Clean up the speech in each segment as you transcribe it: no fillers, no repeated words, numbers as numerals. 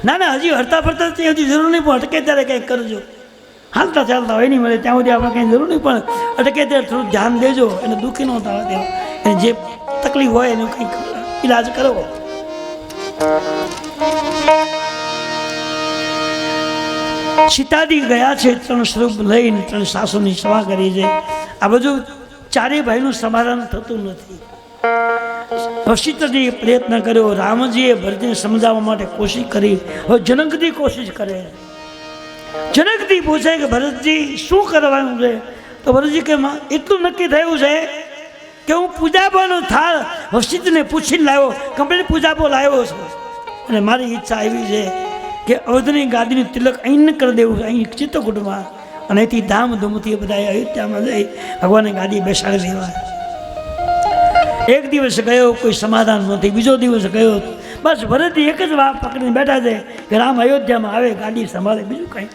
ના ના, હજી હરતા ફરતા ત્યાં હજી જરૂર નહીં, પણ અટકે ત્યારે કંઈક કરજો. હાલતા ચાલતા હોય નહીં મળે ત્યાં સુધી આપણે કંઈ જરૂર નહીં, પણ અટકે ત્યારે થોડું ધ્યાન દેજો, એને દુઃખી ન થવા દેવો, એને જે તકલીફ હોય એનો કંઈક ઈલાજ કરો. સીતાજી ગયા છે 3 સ્વરૂપ લઈને, 3 સાસુની સેવા કરી છે. આ બધું ચારેય ભાઈનું સમાધાન થતું નથી. વશિષ્ઠજીએ પ્રયત્ન કર્યો, રામજીએ ભરતને સમજાવવા માટે કોશિશ કરી. હવે જનકજી કોશિશ કરે. જનકજી પૂછે કે ભરતજી શું કરવાનું છે? તો ભરતજી કે એટલું નક્કી થયું છે કે હું પૂજાપોનો થાળ વશિષ્ઠને પૂછીને લાવ્યો, કમ્પ્લીટ પૂજાપો લાવ્યો છું, અને મારી ઈચ્છા એવી છે કે અવધની ગાદીનું તિલક અહીં કરી દેવું છે, અહીં ચિત્તકૂટમાં, અને અહીંથી ધામધૂમથી બધા અયોધ્યામાં જઈ ભગવાનની ગાદી બેસાડી દેવા. એક દિવસ ગયો, કોઈ સમાધાન નથી. બીજો દિવસ ગયો, બસ ભરતજી એક જ વાત પકડીને બેઠા છે કે રામ અયોધ્યામાં આવે, ગાદી સંભાળે, બીજું કંઈ.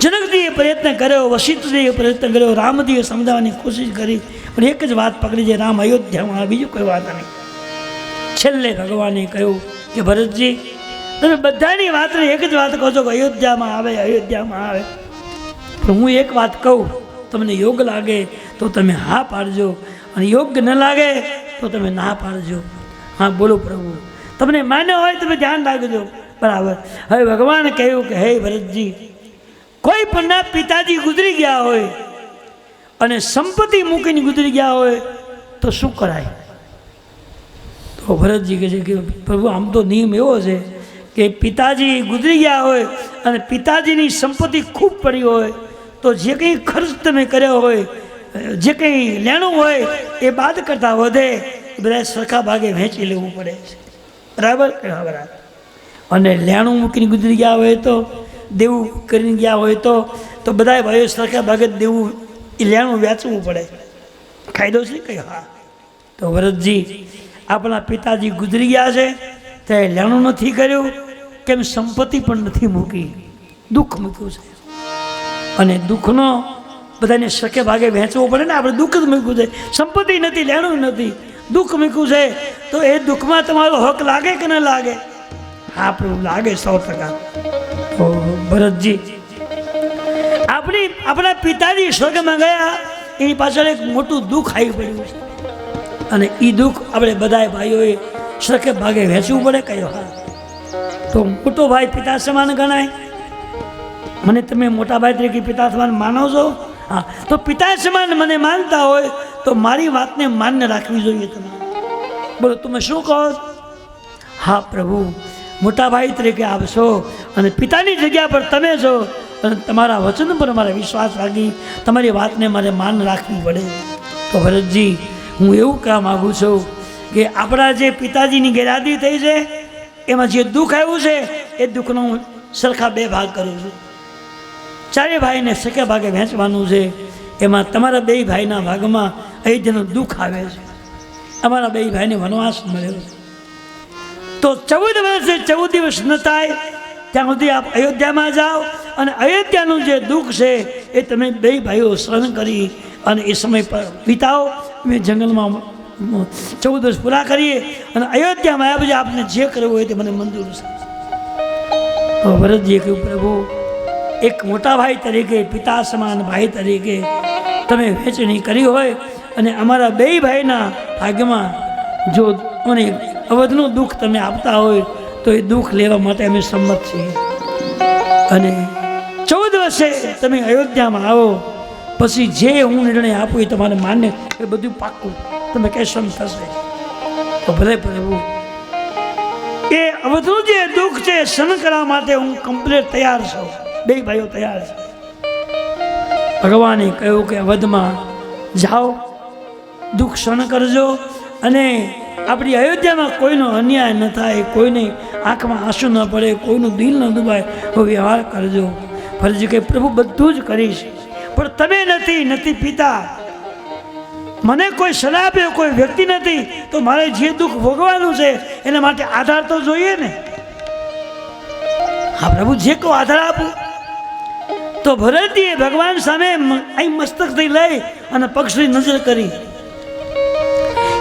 જનકજીએ પ્રયત્ન કર્યો, વશિષ્ઠજીએ પ્રયત્ન કર્યો, રામજીએ સમજાવવાની કોશિશ કરી, પણ એક જ વાત પકડી છે, રામ અયોધ્યામાં આવે, બીજું કોઈ વાત નહીં. છેલ્લે ભગવાને કહ્યું કે ભરતજી તમે બધાની વાતને એક જ વાત કહો છો કે અયોધ્યામાં આવે, અયોધ્યામાં આવે, પણ હું એક વાત કહું, તમને યોગ લાગે તો તમે હા પાડજો, અને યોગ્ય ન લાગે તો તમે ના પાડજો. હા બોલો પ્રભુ, તમને માન્ય હોય તમે ધ્યાન રાખજો. બરાબર. હવે ભગવાન કહ્યું કે હે ભરતજી, કોઈ પણના પિતાજી ગુજરી ગયા હોય અને સંપત્તિ મૂકીને ગુજરી ગયા હોય તો શું કરાય? તો ભરતજી કહે છે કે પ્રભુ આમ તો નિયમ એવો છે કે પિતાજી ગુજરી ગયા હોય અને પિતાજીની સંપત્તિ ખૂબ પડી હોય તો જે કંઈ ખર્ચ તમે કર્યો હોય, જે કંઈ લેણું હોય એ બાદ કરતાં વધે બધા સરખા ભાગે વહેંચી લેવું પડે છે. બરાબર? બરાબર. અને લેણું મૂકીને ગુજરી ગયા હોય તો, દેવું કરીને ગયા હોય તો બધા ભાઈઓ સરખા ભાગે દેવું એ લેણું વેચવું પડે. કાયદો છે કંઈ? હા. તો ભરતજી આપણા પિતાજી ગુજરી ગયા છે ત્યારે લેણું નથી કર્યું, કેમ સંપત્તિ પણ નથી મૂકી, દુઃખ મૂક્યું છે, અને દુઃખનો બધાને સકે ભાગે વહેંચવું પડે ને. આપણે દુઃખ જ મૂક્યું છે, સંપત્તિ નથી, લેણું નથી, દુઃખ મૂક્યું છે, તો એ દુઃખમાં તમારો હક લાગે કે ન લાગે? હા પ્રભુ લાગે, 100%. તો ભરતજી આપણા પિતાજી સ્વર્ગમાં ગયા, એની પાછળ એક મોટું દુઃખ આવી પડ્યું છે, અને એ દુઃખ આપણે બધા ભાઈઓએ સરખે ભાગે વહેંચવું પડે. કયો? હા. તો મોટો ભાઈ પિતા સમાન ગણાય. મને તમે મોટા ભાઈ તરીકે પિતા સમાન માનો છો? હા. તો પિતા સમાન મને માનતા હોય તો મારી વાતને માન્ય રાખવી જોઈએ. તમે બોલો, તમે શું કહો? હા પ્રભુ, મોટા ભાઈ તરીકે આપશો અને પિતાની જગ્યા પર તમે છો, અને તમારા વચન પર મારે વિશ્વાસ રાખી તમારી વાતને મારે માન રાખવી પડે. તો ભરતજી હું એવું કહેવા માગું છું કે આપણા જે પિતાજીની ગેરહાજરી થઈ છે એમાં જે દુઃખ આવ્યું છે એ દુઃખનો હું સરખા 2 ભાગ કરું છું. 4 ભાઈને સકે ભાગે વહેંચવાનું છે. એમાં તમારા 2 ભાઈના ભાગમાં અયોધ્યાનું દુઃખ આવે છે. અમારા 2 ભાઈને વનવાસ મળ્યો છે, તો 14 વર્ષે 14 દિવસ ન થાય ત્યાં સુધી આપ અયોધ્યામાં જાઓ, અને અયોધ્યાનું જે દુઃખ છે એ તમે 2 ભાઈઓ સહન કરી અને એ સમય પર વિતાવો. અમે જંગલમાં 14 વર્ષ પૂરા કરીએ અને અયોધ્યામાં આવ્યા પછી આપને જે કરવું હોય તે મને મંજૂર છે. તો ભરતજીએ કહ્યું પ્રભુ, એક મોટા ભાઈ તરીકે, પિતા સમાન ભાઈ તરીકે તમે વહેંચણી કરી હોય અને અમારા 2 ભાઈના ભાગ્યમાં જો મને અવધનું દુઃખ તમે આપતા હોય તો એ દુઃખ લેવા માટે અમે સંમત છીએ. અને 14 વર્ષે તમે અયોધ્યામાં આવો પછી જે હું નિર્ણય આપું એ તમારે માન્ય, એ બધું પાક્કું, તમે કહેશો થશે. તો ભલે પ્રભુ, એ અવધનું જે દુઃખ છે સહન કરવા માટે હું કમ્પ્લીટ તૈયાર છું. 2 ભાઈઓ તૈયાર છે. ભગવાને કહ્યું કે અવધમાં જાઓ, દુઃખ સહન કરજો, અને આપણી અયોધ્યામાં કોઈનો અન્યાય ન થાય, કોઈને આંખમાં આંસુ ન પડે, કોઈનું દિલ ન દુભાય એવો વ્યવહાર કરજો. ફરજી કે પ્રભુ બધું જ કરીશ, પણ તમે નથી પિતા, મને કોઈ સલાહ આપ્યો કોઈ વ્યક્તિ નથી, તો મારે જે દુઃખ ભોગવાનું છે એના માટે આધાર તો જોઈએ ને. હા પ્રભુ, જે કહો આધાર આપું. તો ભરતજીએ ભગવાન સામે અહીં મસ્તકથી લઈ અને પક્ષની નજર કરી,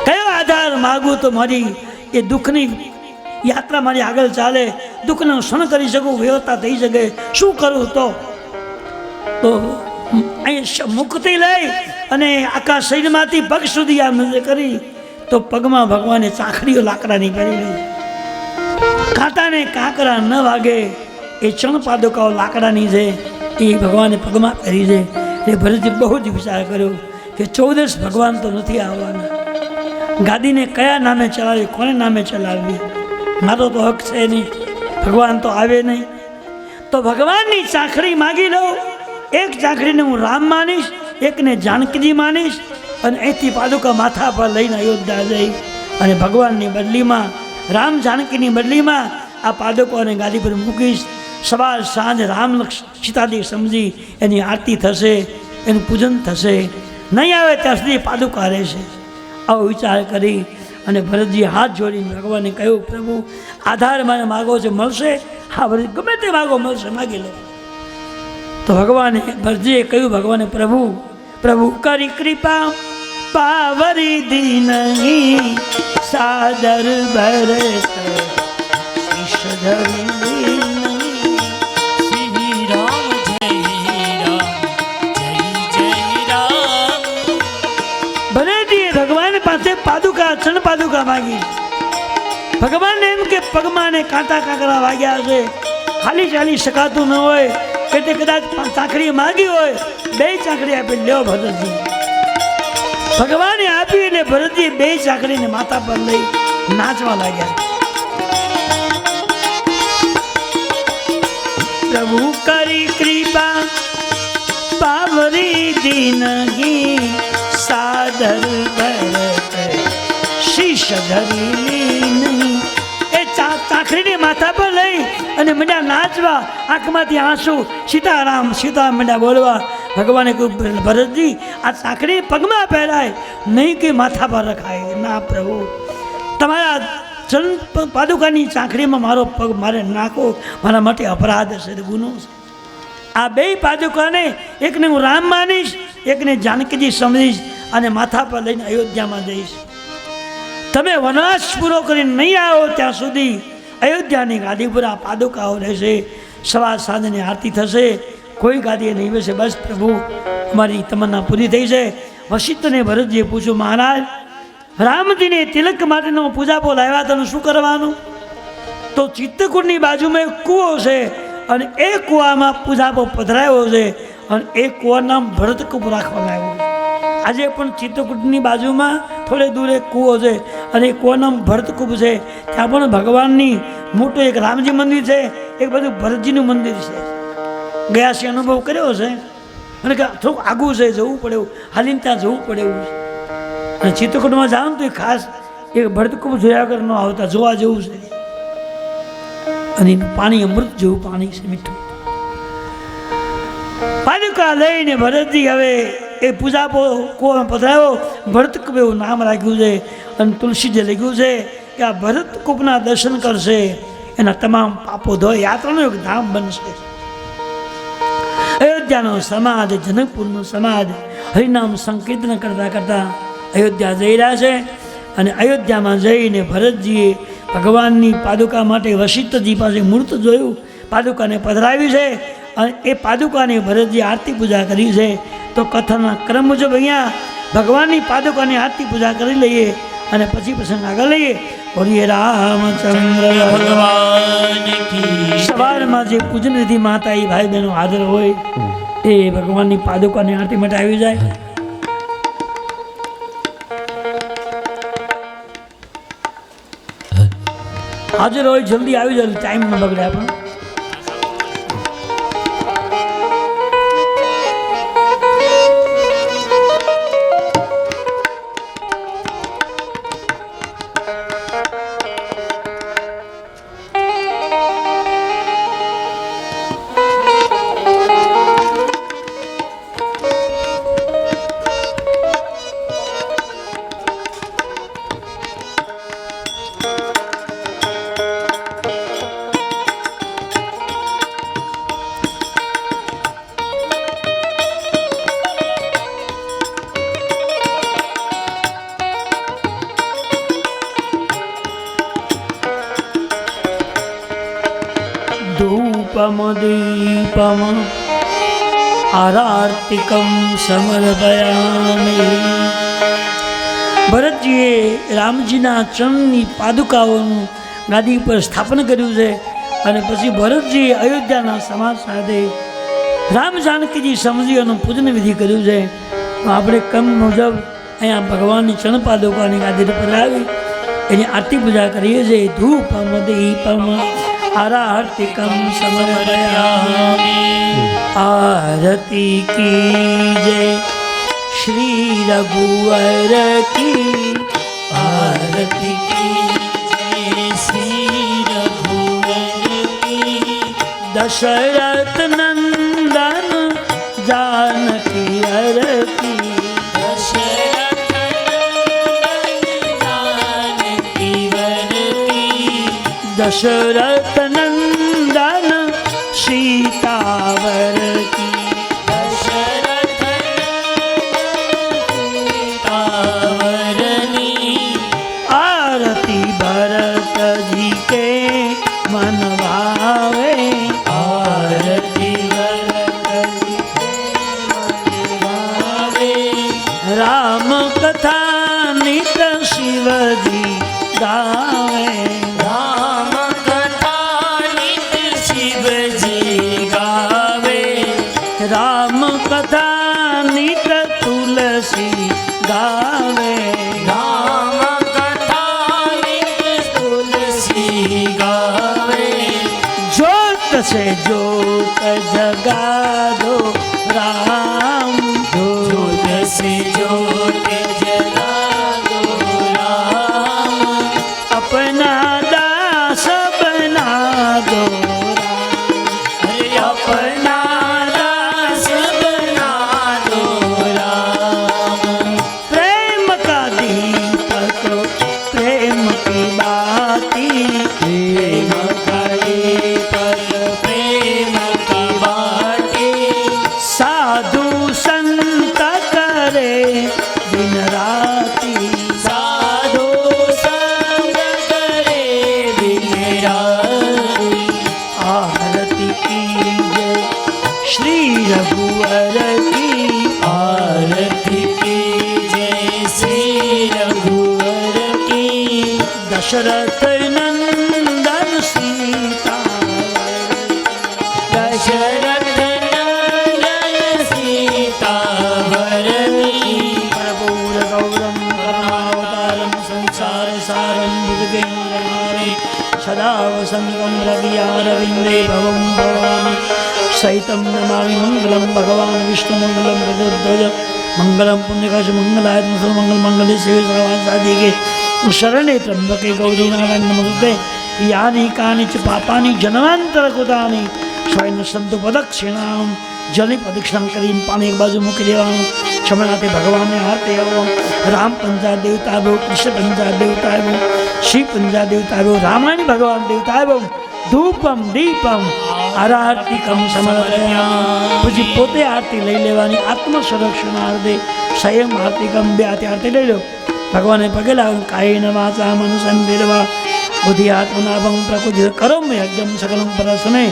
કયો આધાર માગું તો મારી એ દુઃખની યાત્રા મારી આગળ ચાલે, દુઃખનું સહન કરી શકું, વ્યવસ્થા થઈ શકે, શું કરું? તો અહીં મુક્તિ લઈ અને આખા શરીરમાંથી પગ સુધી આ નજર કરી તો પગમાં ભગવાને ચાખડીઓ લાકડાની પહેરી લઈ. કાંટાને કાંકરા ન વાગે એ ચણ પાદુકાઓ લાકડાની છે, એ ભગવાને પગમાં પહેરી છે. એ ભરતજી બહુ જ વિચાર કર્યો કે 14 ભગવાન તો નથી આવવાના, ગાદીને કયા નામે ચલાવી, કોને નામે ચલાવવી? મારો તો હક છે નહીં, ભગવાન તો આવે નહીં. તો ભગવાનની ચાખડી માગી લઉં. એક ચાખડીને હું રામ માનીશ, એકને જાનકીજી માનીશ, અને અહીંથી પાદુકા માથા પર લઈને અયોધ્યા જઈ અને ભગવાનની બદલીમાં, રામ જાનકીની બદલીમાં આ પાદુકાને ગાદી પર મૂકીશ. સવાર સાંજ રામ સીતાજી સમજી એની આરતી થશે, એનું પૂજન થશે. નહીં આવે ત્યાં સુધી પાદુકા રહેશે. આવો વિચાર કરી અને ભરતજીએ હાથ જોડીને ભગવાનને કહ્યું, પ્રભુ આધાર મને માગો છે, મળશે? હા ભરત, ગમે તે માગો મળશે, માગી લો. તો ભગવાને ભરતજીએ કહ્યું, ભગવાને પ્રભુ કરી કૃપા પાવરી દીન સાદર ભરત શીશ ધરી. પાસે પાદુકા, ચણ પાદુકા માગી. ભગવાન એમ કે પગમાં ને કાંટા કાંકરા વાગ્યા હશે, હાલી ચાલી શકાતું ન હોય એટલે કદાચ ચાકડી માગી હોય, 2 ચાકડી આપી લ્યો ભરતજી. ભગવાને આપી એટલે ભરતજી 2 ચાકડીને માથા પર લઈ નાચવા લાગ્યા. પ્રભુ કરી કૃપા પાવરી દીનગી સાદર ભરત શીશ ધરી નહીં. એ ચાખડીને માથા પર લઈ અને મંડ્યા નાચવા, આંખમાંથી આંસુ, સીતારામ સીતારામ મંડ્યા બોલવા. ભગવાને કહ્યું, ભરતજી આ ચાખડી પગમાં પહેરાય, નહીં કે માથા પર રખાય. ના પ્રભુ, તમારા ચરણ પાદુકાની ચાખડીમાં મારો પગ મારે નાખો, મારા માટે અપરાધ છે, ગુનો છે. આ 2 પાદુકાને એકને હું રામ માનીશ, એકને જાનકીજી સમજીશ અને માથા પર લઈને અયોધ્યામાં જઈશ. તમે વનવાસ પૂરો કરીને નહીં આવો ત્યાં સુધી અયોધ્યાની ગાદી પર આ પાદુકાઓ રહેશે. સવાર સાંજની આરતી થશે, કોઈ ગાદીએ નહીં બેસે. બસ પ્રભુ, અમારી તમન્ના પૂરી થઈ છે. વશિષ્ઠને ભરતજીએ પૂછ્યું, મહારાજ રામજીને તિલક માટેનો પૂજાપો લાવ્યા, તમે શું કરવાનું? તો ચિત્તકૂટની બાજુમાં એક કૂવો છે અને એ કૂવામાં પૂજાપો પધરાયો છે અને એ કૂવાનું નામ ભરતકૂપ રાખવામાં આવ્યું છે. આજે પણ ચિત્તકૂટની બાજુમાં થોડે દૂર એક કૂવો છે અને એ કૂવાનું નામ ભરતકૂપ છે. ત્યાં પણ ભગવાનની મોટું એક રામજી મંદિર છે, એક બધું ભરતજીનું મંદિર છે. ગયા છે, અનુભવ કર્યો છે. અને કે થોડુંક આગું છે, જવું પડે એવું, હાલીને ત્યાં જવું પડે એવું છે. અને ચિત્તકૂટમાં જાઓ તો એ ખાસ એક ભરતકૂપ જોયા વગર ન આવતા, જોવા જેવું છે. અને એનું પાણી અમૃત જેવું પાણી છે, મીઠું. પાદુકા લઈને ભરતજી હવે એ પૂજાપો પધરાયો. ભરતકૂપ એવું નામ રાખ્યું છે અને તુલસીજી લખ્યું છે કે આ ભરતકૂપના દર્શન કરશે એના તમામ પાપો ધોય, યાત્રાનું એક ધામ બનશે. અયોધ્યાનો સમાજ, જનકપુરનો સમાજ હરિનામ સંકીર્તન કરતા કરતા અયોધ્યા જઈ રહ્યા છે. અને અયોધ્યામાં જઈને ભરતજીએ ભગવાનની પાદુકા માટે વશિષ્ઠજી પાસે મૂર્ત જોયું, પાદુકાને પધરાવી છે અને એ પાદુકાની ભરતજી આરતી પૂજા કરી છે. તો કથાના ક્રમ મુજબ અહીંયા ભગવાનની પાદુકાની આરતી પૂજા કરી લઈએ અને પછી પ્રસંગ આગળ લઈએ. બોલીએ રામચંદ્ર ભગવાન કી. સવારમાં જે પૂજન વિધિ માતા એ ભાઈ બહેનો હાજર હોય એ ભગવાનની પાદુકાની આરતી માટે આવી જાય. હાજર હોય જલ્દી આવી જાય, ટાઈમ ન બગડે આપણો. धूपम दीपम आरार्तिकम समर्पयामि। ભરતજીએ રામજીના ચરણની પાદુકાઓનું ગાદી પર સ્થાપન કર્યું છે અને પછી ભરતજીએ અયોધ્યાના સમાજ સાથે રામ જાનકીજી સમજી અને પૂજન વિધિ કર્યું છે. તો આપણે ક્રમ મુજબ અહીંયા ભગવાનની ચરણ પાદુકાની ગાદી પર આવી એની આરતી પૂજા કરીએ છીએ. ધૂપમ દીપમ આરાર્તિકમ સમર્પયામિ. आरती की जय श्री रघुवर की आरती की जय श्री रघुवर की दशरथ नंदन जानकी आरती दशरथ जानकी वरती दशरथ नंदन सीतावर की दशरथ सीतावरनी आरती भरत जी के मन भावे आरती भरत जी के मन भावे राम कथा नित शिव जी गावे राम कथा नित तुलसी गावे राम कथा नित तुलसी गावे ज्योत से ज्योत जगा दो राम ज्योत से ज्योत जगा दो राम अपना दास बना दो अपना रघुवर की आरती की जय श्री रघुवर की दशरथ नंदन सीता दशरथ नंदन सीतावरनी प्रभुर गौरम करुणावतारम संसार सारम भुजगेन्द्रहारे सदा वसन्तं रवियारविन्दे भवं भवामि सहितं नमामि मंगलम भगवान विष्णु मंगलम गरुड़ध्वज मंगलम पुण्यकाश मंगलाय मंगल मंगले शिव भगवान साधी के शरणे त्र्यंबके गौरी नारायण नमस्ते यानि कानिच पापानि जन्मांतर कृतानि स्वयं संतु प्रदक्षिणां जल प्रदक्षिणां કરીને પાણી એક બાજુ મૂકી દેવાનું. છમણાથી ભગવાનને હાથે આવો. રામ પંજા દેવતા આવ્યો, કૃષ્ણ પંજા દેવતા આવ્યો, શિવ પંજા દેવતા આવ્યો, રામાયણ ભગવાન દેવતા આવ્યો. ધૂપમ દીપમ આરતીકમ સમર્પયામિ. પછી પોતે આરતી લઈ લેવાની. આત્મ સંરક્ષણ આરતી સંયમ આરતીકમ બે આરતી લઈ લો. ભગવાને પગે લાવો. કાયેન વાચા મનસંવેદવા બુદ્ધિ આત્મનાભં પ્રકૃતિ કરોમ યજ્ઞમ સકલમ પરસ્મે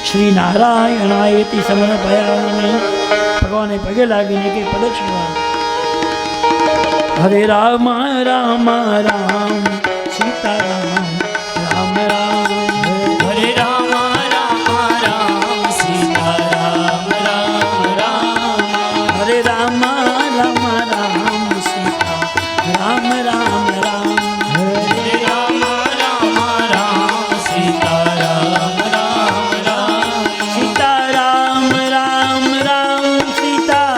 શ્રી નારાયણાયેતિ સમર્પયામિ. ભગવાને પગે લાગીને કે પ્રદક્ષિણા. હરે રામ રામ રામ સીતારામ રામ રામ હરે રામ રામ રામ સીતારામ રામ રામ હરે રામ રામ રામ સીતા રામ રામ રામ હરે રામ રામ રામ સીતારામ રામ રામ સીતારામ રામ રામ સીતા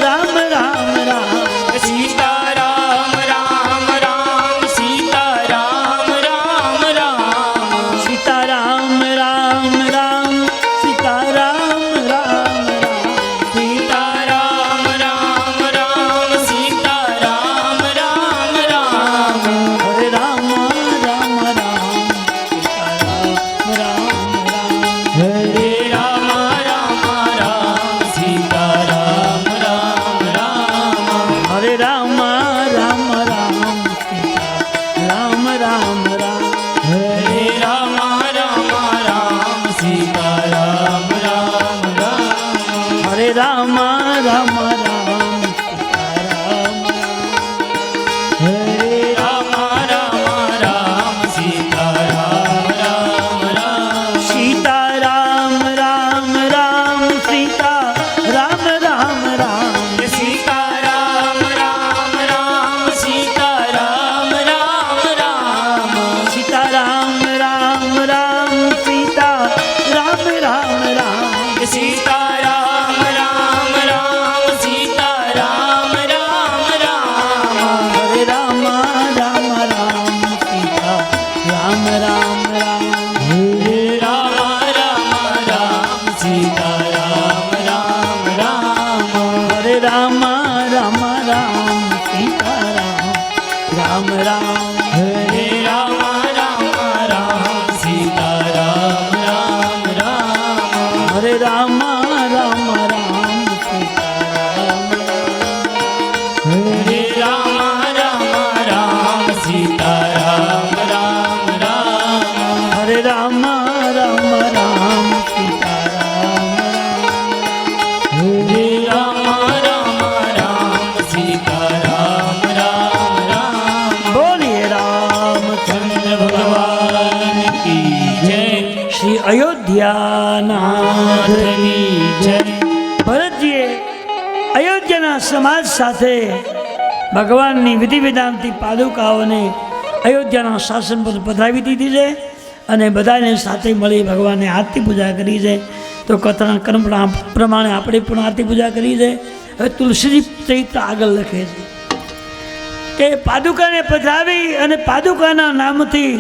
રામ રામ રામ સીતારામ રામ રામ સીતારામ રામ રામ રામ રામ સીતારામ હરે રામ રામ રામ સીતારામ રામ રામ બોલીએ રામચંદ્ર ભગવાન કી જય શ્રી અયોધ્યાનાથની જય ભરતજીએ અયોધ્યાના સમાજ સાથે ભગવાનની વિધિ વિધાનથી પાદુકાઓને અયોધ્યાના શાસન પર પધરાવી દીધી છે અને બધાને સાથે મળી ભગવાનને આરતી પૂજા કરી છે. તો કથાના કર્મ પ્રમાણે આપણે પણ આરતી પૂજા કરી છે. હવે તુલસીજી ચરિત્ર આગળ લખે છે કે પાદુકાને પધરાવી અને પાદુકાના નામથી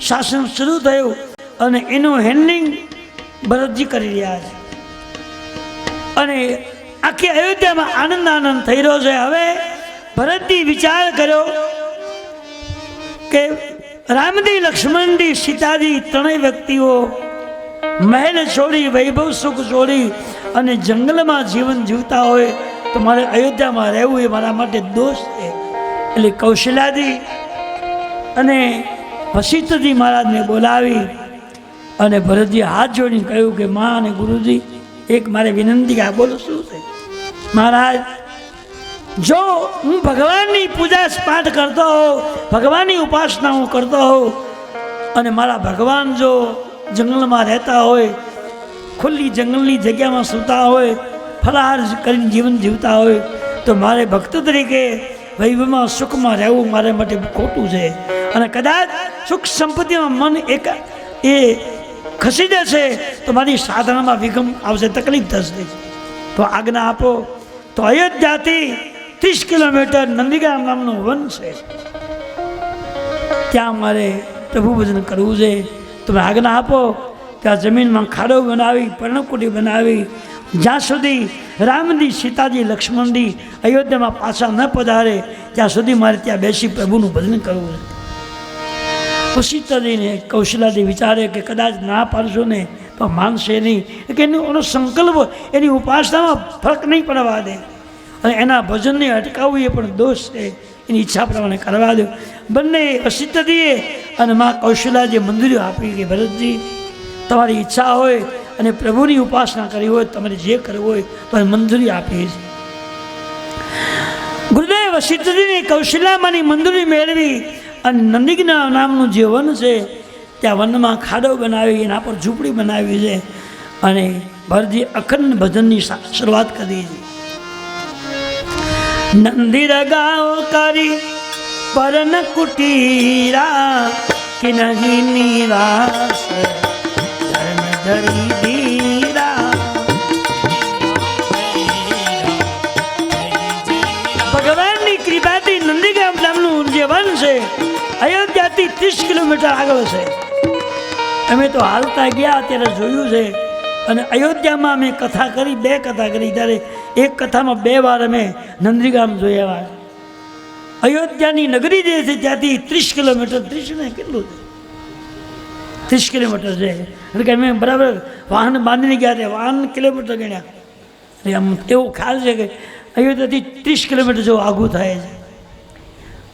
શાસન શરૂ થયું અને એનું હેન્ડલિંગ ભરતજી કરી રહ્યા છે અને આખી અયોધ્યામાં આનંદ આનંદ થઈ રહ્યો છે. હવે ભરતજી વિચાર કર્યો કે રામજી લક્ષ્મણજી સીતાજી ત્રણેય વ્યક્તિઓ મહેલ છોડી વૈભવ સુખ છોડી અને જંગલમાં જીવન જીવતા હોય તો મારે અયોધ્યામાં રહેવું એ મારા માટે દોષ છે. એટલે કૌશલ્યાજી અને વશિષ્ઠજી મહારાજને બોલાવી અને ભરતજી હાથ જોડીને કહ્યું કે મા અને ગુરુજી એક મારે વિનંતી કે આ બોલો શું છે મહારાજ. જો હું ભગવાનની પૂજા પાઠ કરતો હોઉં ભગવાનની ઉપાસના હું કરતો હોઉં અને મારા ભગવાન જો જંગલમાં રહેતા હોય ખુલ્લી જંગલની જગ્યામાં સૂતા હોય ફલાહાર કરીને જીવન જીવતા હોય તો મારે ભક્ત તરીકે વૈભવમાં સુખમાં રહેવું મારા માટે ખોટું છે અને કદાચ સુખ સંપત્તિમાં મન એક એ ખસી જશે તો મારી સાધનામાં વિઘમ આવશે તકલીફ થશે. તો આજ્ઞા આપો. તો અયોધ્યાથી 30 કિલોમીટર નંદીગ્રામ નામનું વન છે ત્યાં મારે પ્રભુ ભજન કરવું છે. તમે આજ્ઞા આપો. ત્યાં જમીનમાં ખાડો બનાવી પર્ણકુટી બનાવી જ્યાં સુધી રામજી સીતાજી લક્ષ્મણજી અયોધ્યામાં પાછા ન પધારે ત્યાં સુધી મારે ત્યાં બેસી પ્રભુનું ભજન કરવું છે. વશિષ્ઠજીને કૌશલ્યાજી વિચારે કે કદાચ ના પાડશો ને તો માનશે નહીં કે એનો સંકલ્પ એની ઉપાસનામાં ફરક નહીં પડવા દે અને એના ભજનને અટકાવવું એ પણ દોષ છે. એની ઈચ્છા પ્રમાણે કરવા દો. બંને વશિષ્ઠજીએ અને મા કૌશલ્યાજીએ મંજૂરી આપી કે ભરતજી તમારી ઈચ્છા હોય અને પ્રભુની ઉપાસના કરવી હોય તમારે જે કરવું હોય તો મંજૂરી આપી છે. ગુરુદેવ વશિષ્ઠજીને કૌશલ્યામાંની મંજૂરી મેળવી અને નંદીગ્રામ નામનું જે વન છે ત્યાં વનમાં ખાડો બનાવી એના પર ઝૂંપડી બનાવી છે અને ભરતજી અખંડ ભજનની શરૂઆત કરી છે. નંદીર ગાઓ કરી પરન કુટીરા કે નહીં નિરાશ ધર્મ ધરી ધીરા. ભગવાનની કૃપાથી નંદીગ્રામ નામનું જે વન છે અયોધ્યાથી 30 કિલોમીટર આગળ છે. અમે તો હાલતા ગયા ત્યારે જોયું છે અને અયોધ્યામાં અમે કથા કરી 2 કથા કરી ત્યારે એક કથામાં 2 વાર અમે નંદીગ્રામ જોયા. અયોધ્યાની નગરી જે છે ત્યાંથી 30 કિલોમીટર 30 ને કેટલું છે 30 કિલોમીટર છે. એટલે કે અમે બરાબર વાહન બાંધીને ગયા ત્યાં વાહન કિલોમીટર ગણ્યા. એટલે આમ એવો ખ્યાલ છે કે અયોધ્યાથી 30 કિલોમીટર જેવું આઘું થાય છે.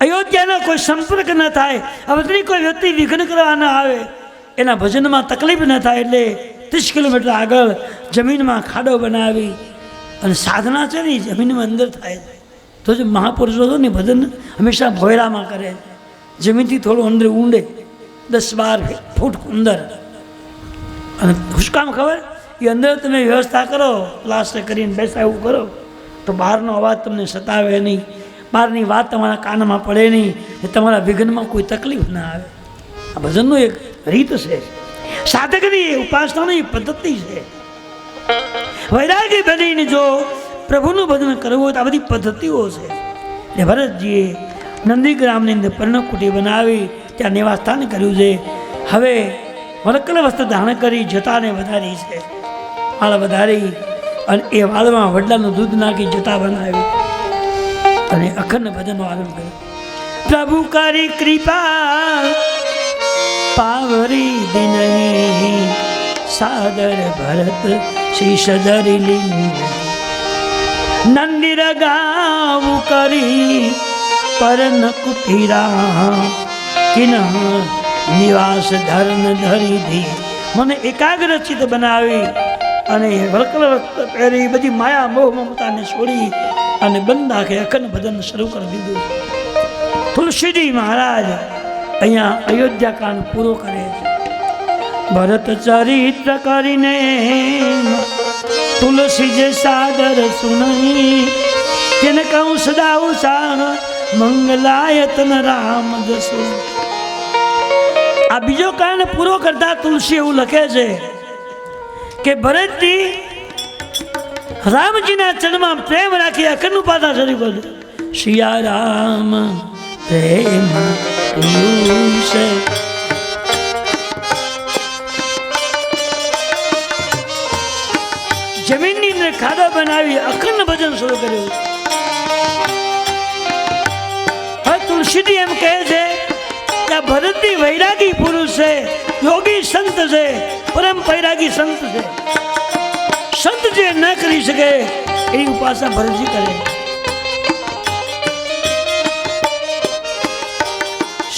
અયોધ્યાનો કોઈ સંપર્ક ન થાય હવે કોઈ વ્યક્તિ વિઘ્ન કરવા ન આવે એના ભજનમાં તકલીફ ન થાય એટલે 30 કિલોમીટર આગળ જમીનમાં ખાડો બનાવી અને સાધના છે ને જમીનમાં અંદર થાય છે. તો જે મહાપુરુષો છે ને ભજન હંમેશા ભોયરામાં કરે જમીનથી થોડું અંદર ઊંડે 10-12 ફૂટ અંદર. અને હુસકામ ખબર એ અંદર તમે વ્યવસ્થા કરો પ્લાસ્ટર કરીને બેસા એવું કરો તો બહારનો અવાજ તમને સતાવે નહીં બહારની વાત તમારા કાનમાં પડે નહીં એ તમારા વિઘ્નમાં કોઈ તકલીફ ના આવે. આ ભજનનું એક રીત છે સાધકની ઉપાસનાની પદ્ધતિ છે. વૈરાગી બનીને જો પ્રભુનું ભજન કરવું હોય તો આ બધી પદ્ધતિઓ છે. એટલે ભરતજીએ નંદીગ્રામની અંદર પર્ણકુટી બનાવી ત્યાં નિવાસસ્થાન કર્યું છે. હવે વરકલ વસ્ત્ર ધારણ કરી જટાને વધારી છે. વાળ વધારી અને એ વાળમાં વડલાનું દૂધ નાખી જટા બનાવી અને અખંડ ભજનનો આરંભ કર્યો. પ્રભુ કરી કૃપા પાવરી દિન સાદર ભરત શીશ ધરી લીન નંદીર ગાવું કરી પરન કુટીરા કિન નિવાસ ધર્મ ધરી ધી, મને એકાગ્ર ચિત્ત બનાવી અને વળકલ પહેરી બધી માયા મોહ મમતાને છોડી અને બંધ આંખે અખંડ ભજન શરૂ કરી દીધું. તુલસીજી મહારાજ અહીંયા અયોધ્યા કાંડ પૂરો કરે છે. ભરત ચરિત્ર કરીને તુલસી જે સાદર સુનઈ, તેને કહું સદા ઉષાણ મંગલાયતન રામ જસુ. આ બીજો કાંડ પૂરો કરતા તુલસી એવું લખે છે કે ભરતજી રામજીના ચરણમાં પ્રેમ રાખી અખંડ ઉપાસના શરૂ કરી. સિયા રામ પ્રેમ છે. જમીનની અંદર ખાડા બનાવી અખંડ ભજન શરૂ કર્યું. હવે તુલસીજી એમ કહે છે કે આ ભરતજી વૈરાગી પુરુષ છે, યોગી સંત છે, પરમ વૈરાગી સંત છે. સંત જે ન કરી શકે એની ઉપાસના ભરતજી કરે.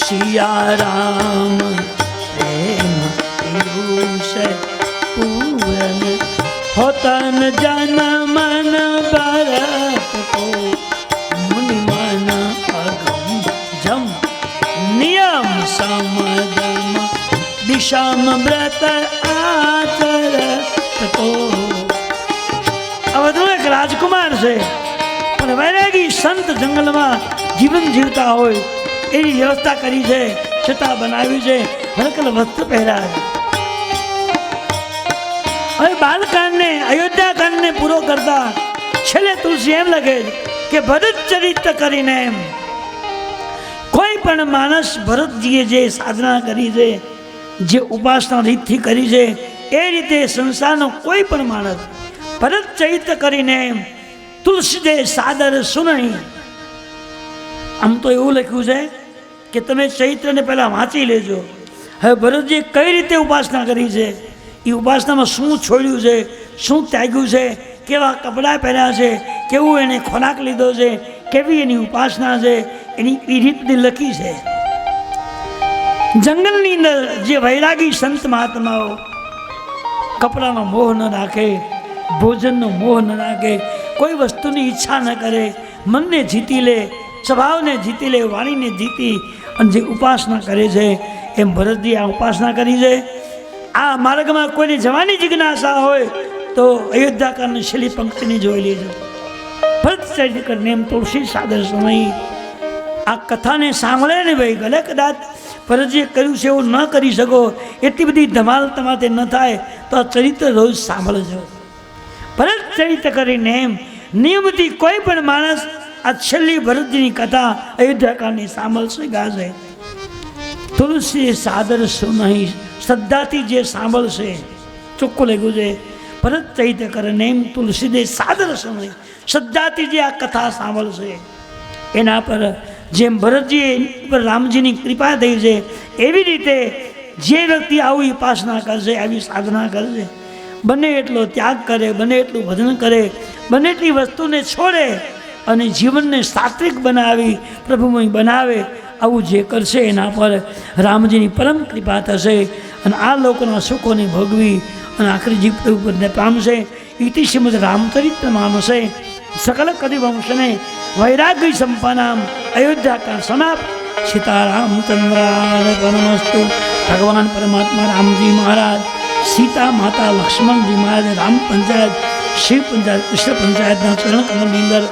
સિયા રામ પ્રેમ છે પૂરન હોતન જન મન ભરત કો મુનિ મન અગમ જમ નિયમ સમદમ દિશામ વ્રત આચરત કો. આ બધું એક રાજકુમાર છે પણ વૈરાગી સંત જંગલમાં જીવન જીવતા હોય એની વ્યવસ્થા કરી છે, છતાં બનાવી છે, હરકલ વસ્ત્ર પહેર્યા છે. હવે બાલકાંડને અયોધ્યાકાંડને પૂરો કરતા છેલ્લે તુલસી એમ લખે કે ભરત ચરિત્ર કરીને એમ કોઈ પણ માણસ ભરતજીએ જે સાધના કરી છે, જે ઉપાસના રીતથી કરી છે, એ રીતે સંસારનો કોઈ પણ માણસ ભરત ચરિત્ર કરીને એમ તુલસી દે સાદર સુનઈ. આમ તો એવું લખ્યું છે કે તમે ચૈત્રને પહેલાં વાંચી લેજો. હવે ભરતજીએ કઈ રીતે ઉપાસના કરી છે, એ ઉપાસનામાં શું છોડ્યું છે, શું ત્યાગ્યું છે, કેવા કપડાં પહેર્યા છે, કેવું એને ખોરાક લીધો છે, કેવી એની ઉપાસના છે, એની એ રીતની લખી છે. જંગલની અંદર જે વૈરાગી સંત મહાત્માઓ કપડાનો મોહ ન રાખે, ભોજનનો મોહ ન રાખે, કોઈ વસ્તુની ઈચ્છા ન કરે, મનને જીતી લે, સ્વભાવને જીતી લે, વાણીને જીતી અને જે ઉપાસના કરે છે એમ ભરતજી આ ઉપાસના કરી છે. આ માર્ગમાં કોઈને જવાની જિજ્ઞાસા હોય તો અયોધ્યાકાંડની છેલ્લી પંક્તિને જોઈ લેજો. ભરત ચરિત્ર કરીને એમ તુલસી સાદર સમય. આ કથાને સાંભળે ને ભાઈ, ભલે કદાચ ભરતજીએ કર્યું છે એવું ન કરી શકો, એટલી બધી ધમાલ તમારે ન થાય તો આ ચરિત્ર રોજ સાંભળજો. ભરત ચરિત્ર કરીને એમ નિયમથી કોઈ પણ માણસ આ છેલ્લી ભરતજીની કથા અયોધ્યાકાંડની સાંભળશે, ગાશે. તુલસી સાદર સુનઈ, શ્રદ્ધાથી જે સાંભળશે, ચોખ્ખું લખ્યું છે ભરત ચરિત્ર કરીને એમ તુલસી દે સાદર સુનઈ, શ્રદ્ધાથી જે આ કથા સાંભળશે એના પર જેમ ભરતજી પર રામજીની કૃપા થઈ છે એવી રીતે જે વ્યક્તિ આવી ઉપાસના કરશે, આવી સાધના કરશે, બને એટલો ત્યાગ કરે, બને એટલું ભજન કરે, બને એટલી વસ્તુને છોડે અને જીવનને સાત્વિક બનાવી પ્રભુમય બનાવે, આવું જે કરશે એના પર રામજીની પરમ કૃપા થશે અને આ લોકોના સુખોને ભોગવી અને આખરી જીવ પ્રભુપદને પામશે. ઇતિ શ્રીમદ રામચરિત્ર માનસે સકલ કવિવંશને વૈરાગ્ય સંપન્નામ અયોધ્યાકાંડ સમાપ્ત. સીતારામચંદ્રાર્પણમસ્તુ. ભગવાન પરમાત્મા રામજી મહારાજ, સીતા માતા લક્ષ્મણજી મહારાજ, રામ પંચાયત, શિવ પંચાયત, કૃષ્ણ પંચાયતના ચરણ કમળની અંદર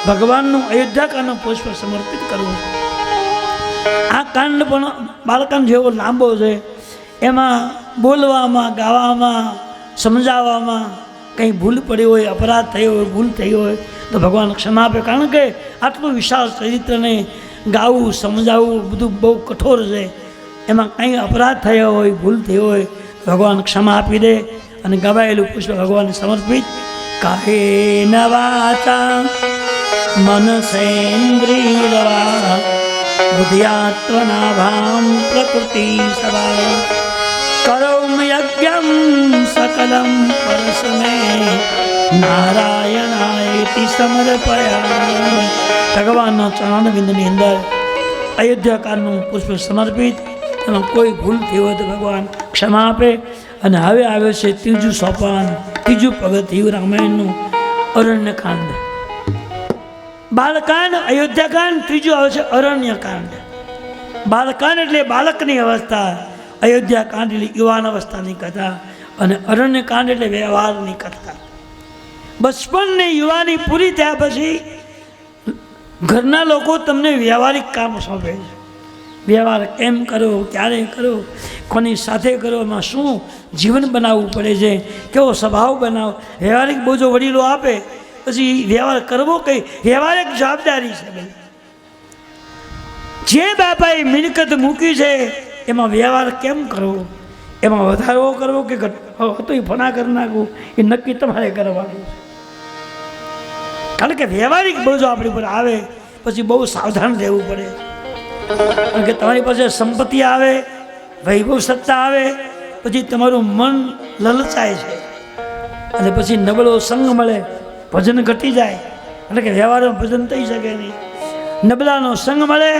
ભગવાનનું અયોધ્યાકાંડનું પુષ્પ સમર્પિત કરવું. આ કાંડ પણ બાળકાંડ જેવો લાંબો છે, એમાં બોલવામાં, ગાવામાં, સમજાવવામાં કંઈ ભૂલ પડી હોય, અપરાધ થયો હોય, ભૂલ થઈ હોય તો ભગવાન ક્ષમા આપે. કારણ કે આટલું વિશાળ ચરિત્રને ગાવું, સમજાવવું બધું બહુ કઠોર છે. એમાં કંઈ અપરાધ થયો હોય, ભૂલ થઈ હોય ભગવાન ક્ષમા આપી દે અને ગવાયેલું પુષ્પ ભગવાનને સમર્પિત. કાહે નવાચા મનસેન્દ્રિયવા બુદ્ધ્યાત્વનાભામ પ્રકૃતિ સવા કરોમ યજ્ઞમ સકલમ પરસ્મે નારાયણાયતિ સમર્પયા. ભગવાનના ચરણવિંદની અંદર અયોધ્યાકાંડનું પુષ્પ સમર્પિત એમાં કોઈ ભૂલ થઈ હોય તો ભગવાન ક્ષમા આપે. અને હવે આવે છે ત્રીજું સોપાન, ત્રીજું પગથિયું રામાયણનું, અરણ્યકાંડ. બાલકાંડ, અયોધ્યાકાંડ, ત્રીજું આવે છે અરણ્યકાંડ. બાલકાંડ એટલે બાળકની અવસ્થા, અયોધ્યાકાંડ એટલે યુવાન અવસ્થાની કથા, અને અરણ્યકાંડ એટલે વ્યવહારની કથા. બચપન ને યુવાની પૂરી થયા પછી ઘરના લોકો તમને વ્યવહારિક કામ સોંપે છે. વ્યવહાર કેમ કરો, ક્યારે કરો, કોની સાથે કરો, એમાં શું જીવન બનાવવું પડે છે, કેવો સ્વભાવ બનાવો, વ્યવહારિક બોજો વડીલો આપે. પછી વ્યવહાર કરવો કઈ વ્યવહારિક જવાબદારી છે. ભાઈ જે બાપાએ મિલકત મૂકી છે એમાં વ્યવહાર કેમ કરવો, એમાં વધારો કરવો કે હતો એ ફના કરી નાખવું, એ નક્કી તમારે કરવાનું છે. કારણ કે વ્યવહારિક બોજો આપણી પર આવે પછી બહુ સાવધાન રહેવું પડે. કારણ કે તમારી પાસે સંપત્તિ આવે, વૈભવ સત્તા આવે, પછી તમારું મન લલચાય છે અને પછી નબળો સંગ મળે, ભજન ઘટી જાય. એટલે કે વ્યવહારમાં ભજન થઈ શકે નહીં. નબળાનો સંગ મળે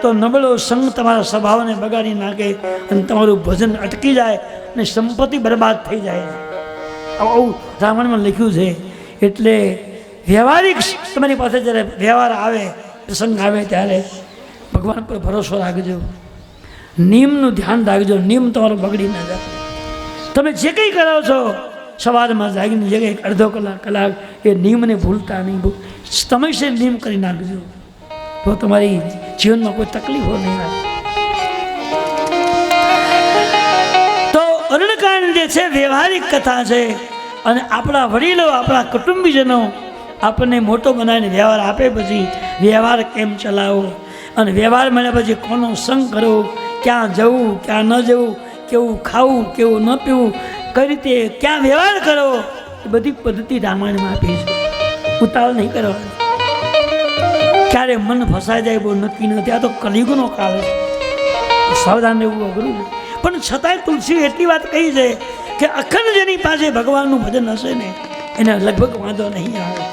તો નબળો સંગ તમારા સ્વભાવને બગાડી નાખે અને તમારું ભજન અટકી જાય અને સંપત્તિ બરબાદ થઈ જાય. આવું રામાયણમાં લખ્યું છે. એટલે વ્યવહારિક તમારી પાસે જ્યારે વ્યવહાર આવે, પ્રસંગ આવે ત્યારે ભગવાન પર ભરોસો રાખજો, નિયમનું ધ્યાન રાખજો, નિયમ તમારો બગડી ના જાય. તમે જે કંઈ કરો છો સવારમાં જાગીને જે કંઈ અડધો કલાક એ નિયમને ભૂલતા નહીં, સમયસર નિયમ કરી નાખજો, તો તમારી જીવનમાં કોઈ તકલીફો નહીં આવે. તો અરણ્યકાંડ જે છે વ્યવહારિક કથા છે. અને આપણા વડીલો, આપણા કુટુંબીજનો આપણને મોટો બનાવીને વ્યવહાર આપે, પછી વ્યવહાર કેમ ચલાવો, અને વ્યવહાર મળ્યા પછી કોનો સંગ કરવો, ક્યાં જવું, ક્યાં ન જવું, કેવું ખાવું, કેવું ન પીવું, કઈ રીતે ક્યાં વ્યવહાર કરવો, એ બધી પદ્ધતિ રામાયણમાં આપી છે. ઉતાવળ નહીં કરવાની. ક્યારે મન ફસાઈ જાય બહુ નક્કી નથી. આ તો કલિયુગનો કાળ છે, સાવધાન રહેવું અઘરું છે. પણ છતાંય તુલસી એટલી વાત કહી છે કે અખંડ જેની પાસે ભગવાનનું ભજન હશે ને એને લગભગ વાંધો નહીં આવે.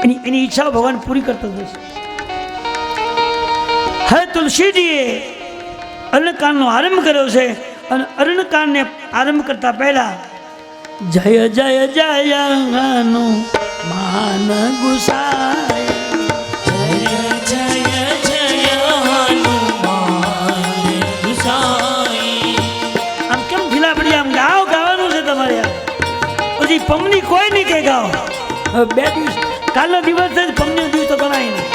એની ઈચ્છાઓ ભગવાન પૂરી કરતો જશે. હવે તુલસીજીએ અરણ્યકાંડનો આરંભ કર્યો છે. અને અરણ્યકાંડને આરંભ કરતા પહેલા જય જય જય હનુમાન ગુસાય, જય જય જય હનુમાન ગુસાઈ. આમ કેમ ઢીલા પડી, આમ ગાવાનું છે તમારે. પછી પમની કોઈ નહીં કે ગાઓ. હવે 2 દિવસ, કાલનો દિવસ છે, પમનો દિવસ તો ગણાય નહીં.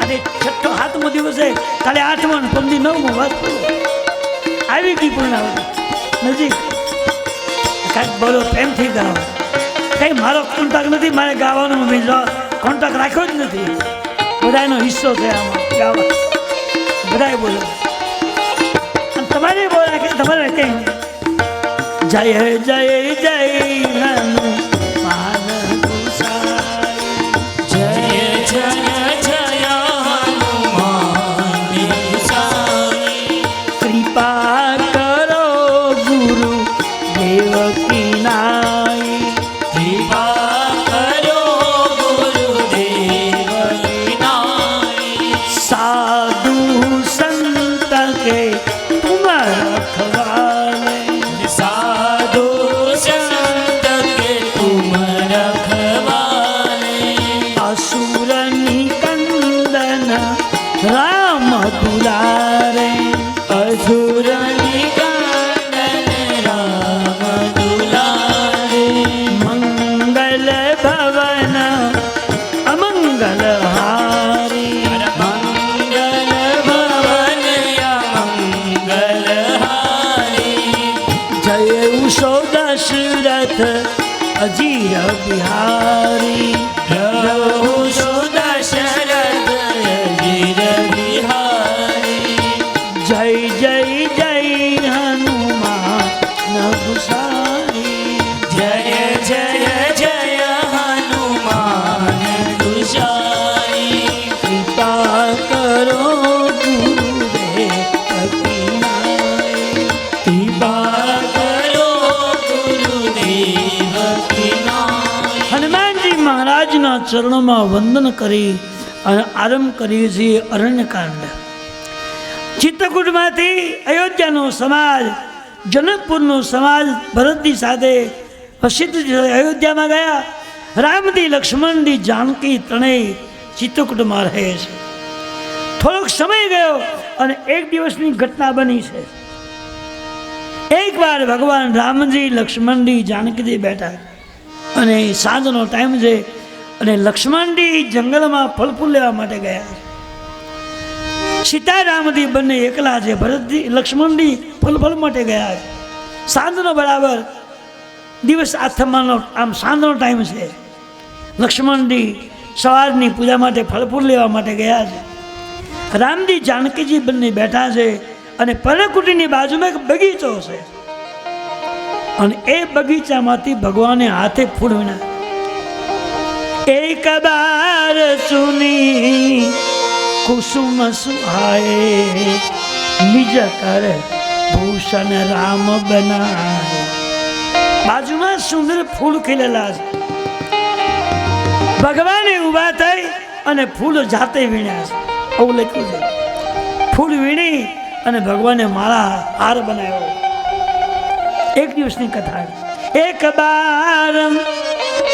અને 6ઠો 7મો દિવસ છે, કાલે 8મો, પમની 9મો. વાત કરો, આવી ગઈ પૂર્ણાવતી નજીક. કાંઈક બોલો, પ્રેમથી ગાઓ. કંઈ મારો કોન્ટ્રાક્ટ નથી, મારે ગાવાનો કોન્ટ્રાક્ટ રાખ્યો જ નથી. બધાનો હિસ્સો છે આમાં ગાવા. બધાએ બોલો, તમારે બોલે કે તમારે કંઈ જય જય જય હનુમાન ગુસાઈ, જય જય જય હનુમાન ગુસાઈ. કૃપા કરો ગુરુ દેવકી નાઈ, કૃપા કરો ગુરુદેવ વિનાઈ. સાધુ સંત કે તુમ રખવાલે, સાધુ સંત કે તુમ રખવાલે. असुर निकंदन राम दुलारे, असुर निकंदन राम दुलारे. मंगल भवन अमंगल हारी, मंगल भवन मंगल हारी. जय उषो दशरथ अजीर बिहारी, प्रभु सुदशरथ अजीर बिहारी. जय जय जय हनुमान गुसाई, जय जय जय हनुमान गुसाई. कृपा करो गुरुदेव नाई, कृपा करो गुरुदेव विनाई. હનુમાનજી મહારાજના ચરણોમાં વંદન કરી અને આરંભ કરીએ છીએ અરણ્યકાંડ. ચિત્રકૂટમાંથી અયોધ્યાનો સમાજ, જનકપુરનો સમાજ ભરતજી સાથે વશિષ્ઠજી અયોધ્યામાં ગયા. રામજી, લક્ષ્મણજી, જાનકી ત્રણેય ચિત્રકૂટમાં રહે છે. થોડોક સમય ગયો અને એક દિવસની ઘટના બની છે. એકવાર ભગવાન રામજી, લક્ષ્મણજી, જાનકીજી બેઠા અને સાંજનો ટાઈમ છે અને લક્ષ્મણજી જંગલમાં ફળ ફૂલ લેવા માટે ગયા છે. સીતારામજી બંને એકલા છે. ભરતજી, લક્ષ્મણજી ફળ માટે ગયા છે. સાંજનો બરાબર દિવસ આથમવાનો આમ સાંજનો ટાઈમ છે. લક્ષ્મણજી સવારની પૂજા માટે ફળ ફૂલ લેવા માટે ગયા છે. રામજી, જાનકીજી બંને બેઠા છે અને પર્ણકુટીની બાજુમાં એક બગીચો છે અને એ બગીચામાંથી ભગવાને હાથે ફૂલ વીણા. એક બાર સુની કુસુમ સુહાય, નિજ કર ભૂષણ રામ બનાય. બાજુમાં સુંદર ફૂલ ખીલેલા છે. ભગવાને ઊભા થઈ અને ફૂલ જાતે વીણ્યા છે. આવું લખ્યું છે. ફૂલ વીણી અને ભગવાને માળા હાર બનાવ્યો. એક દિવસની કથા. એક બાર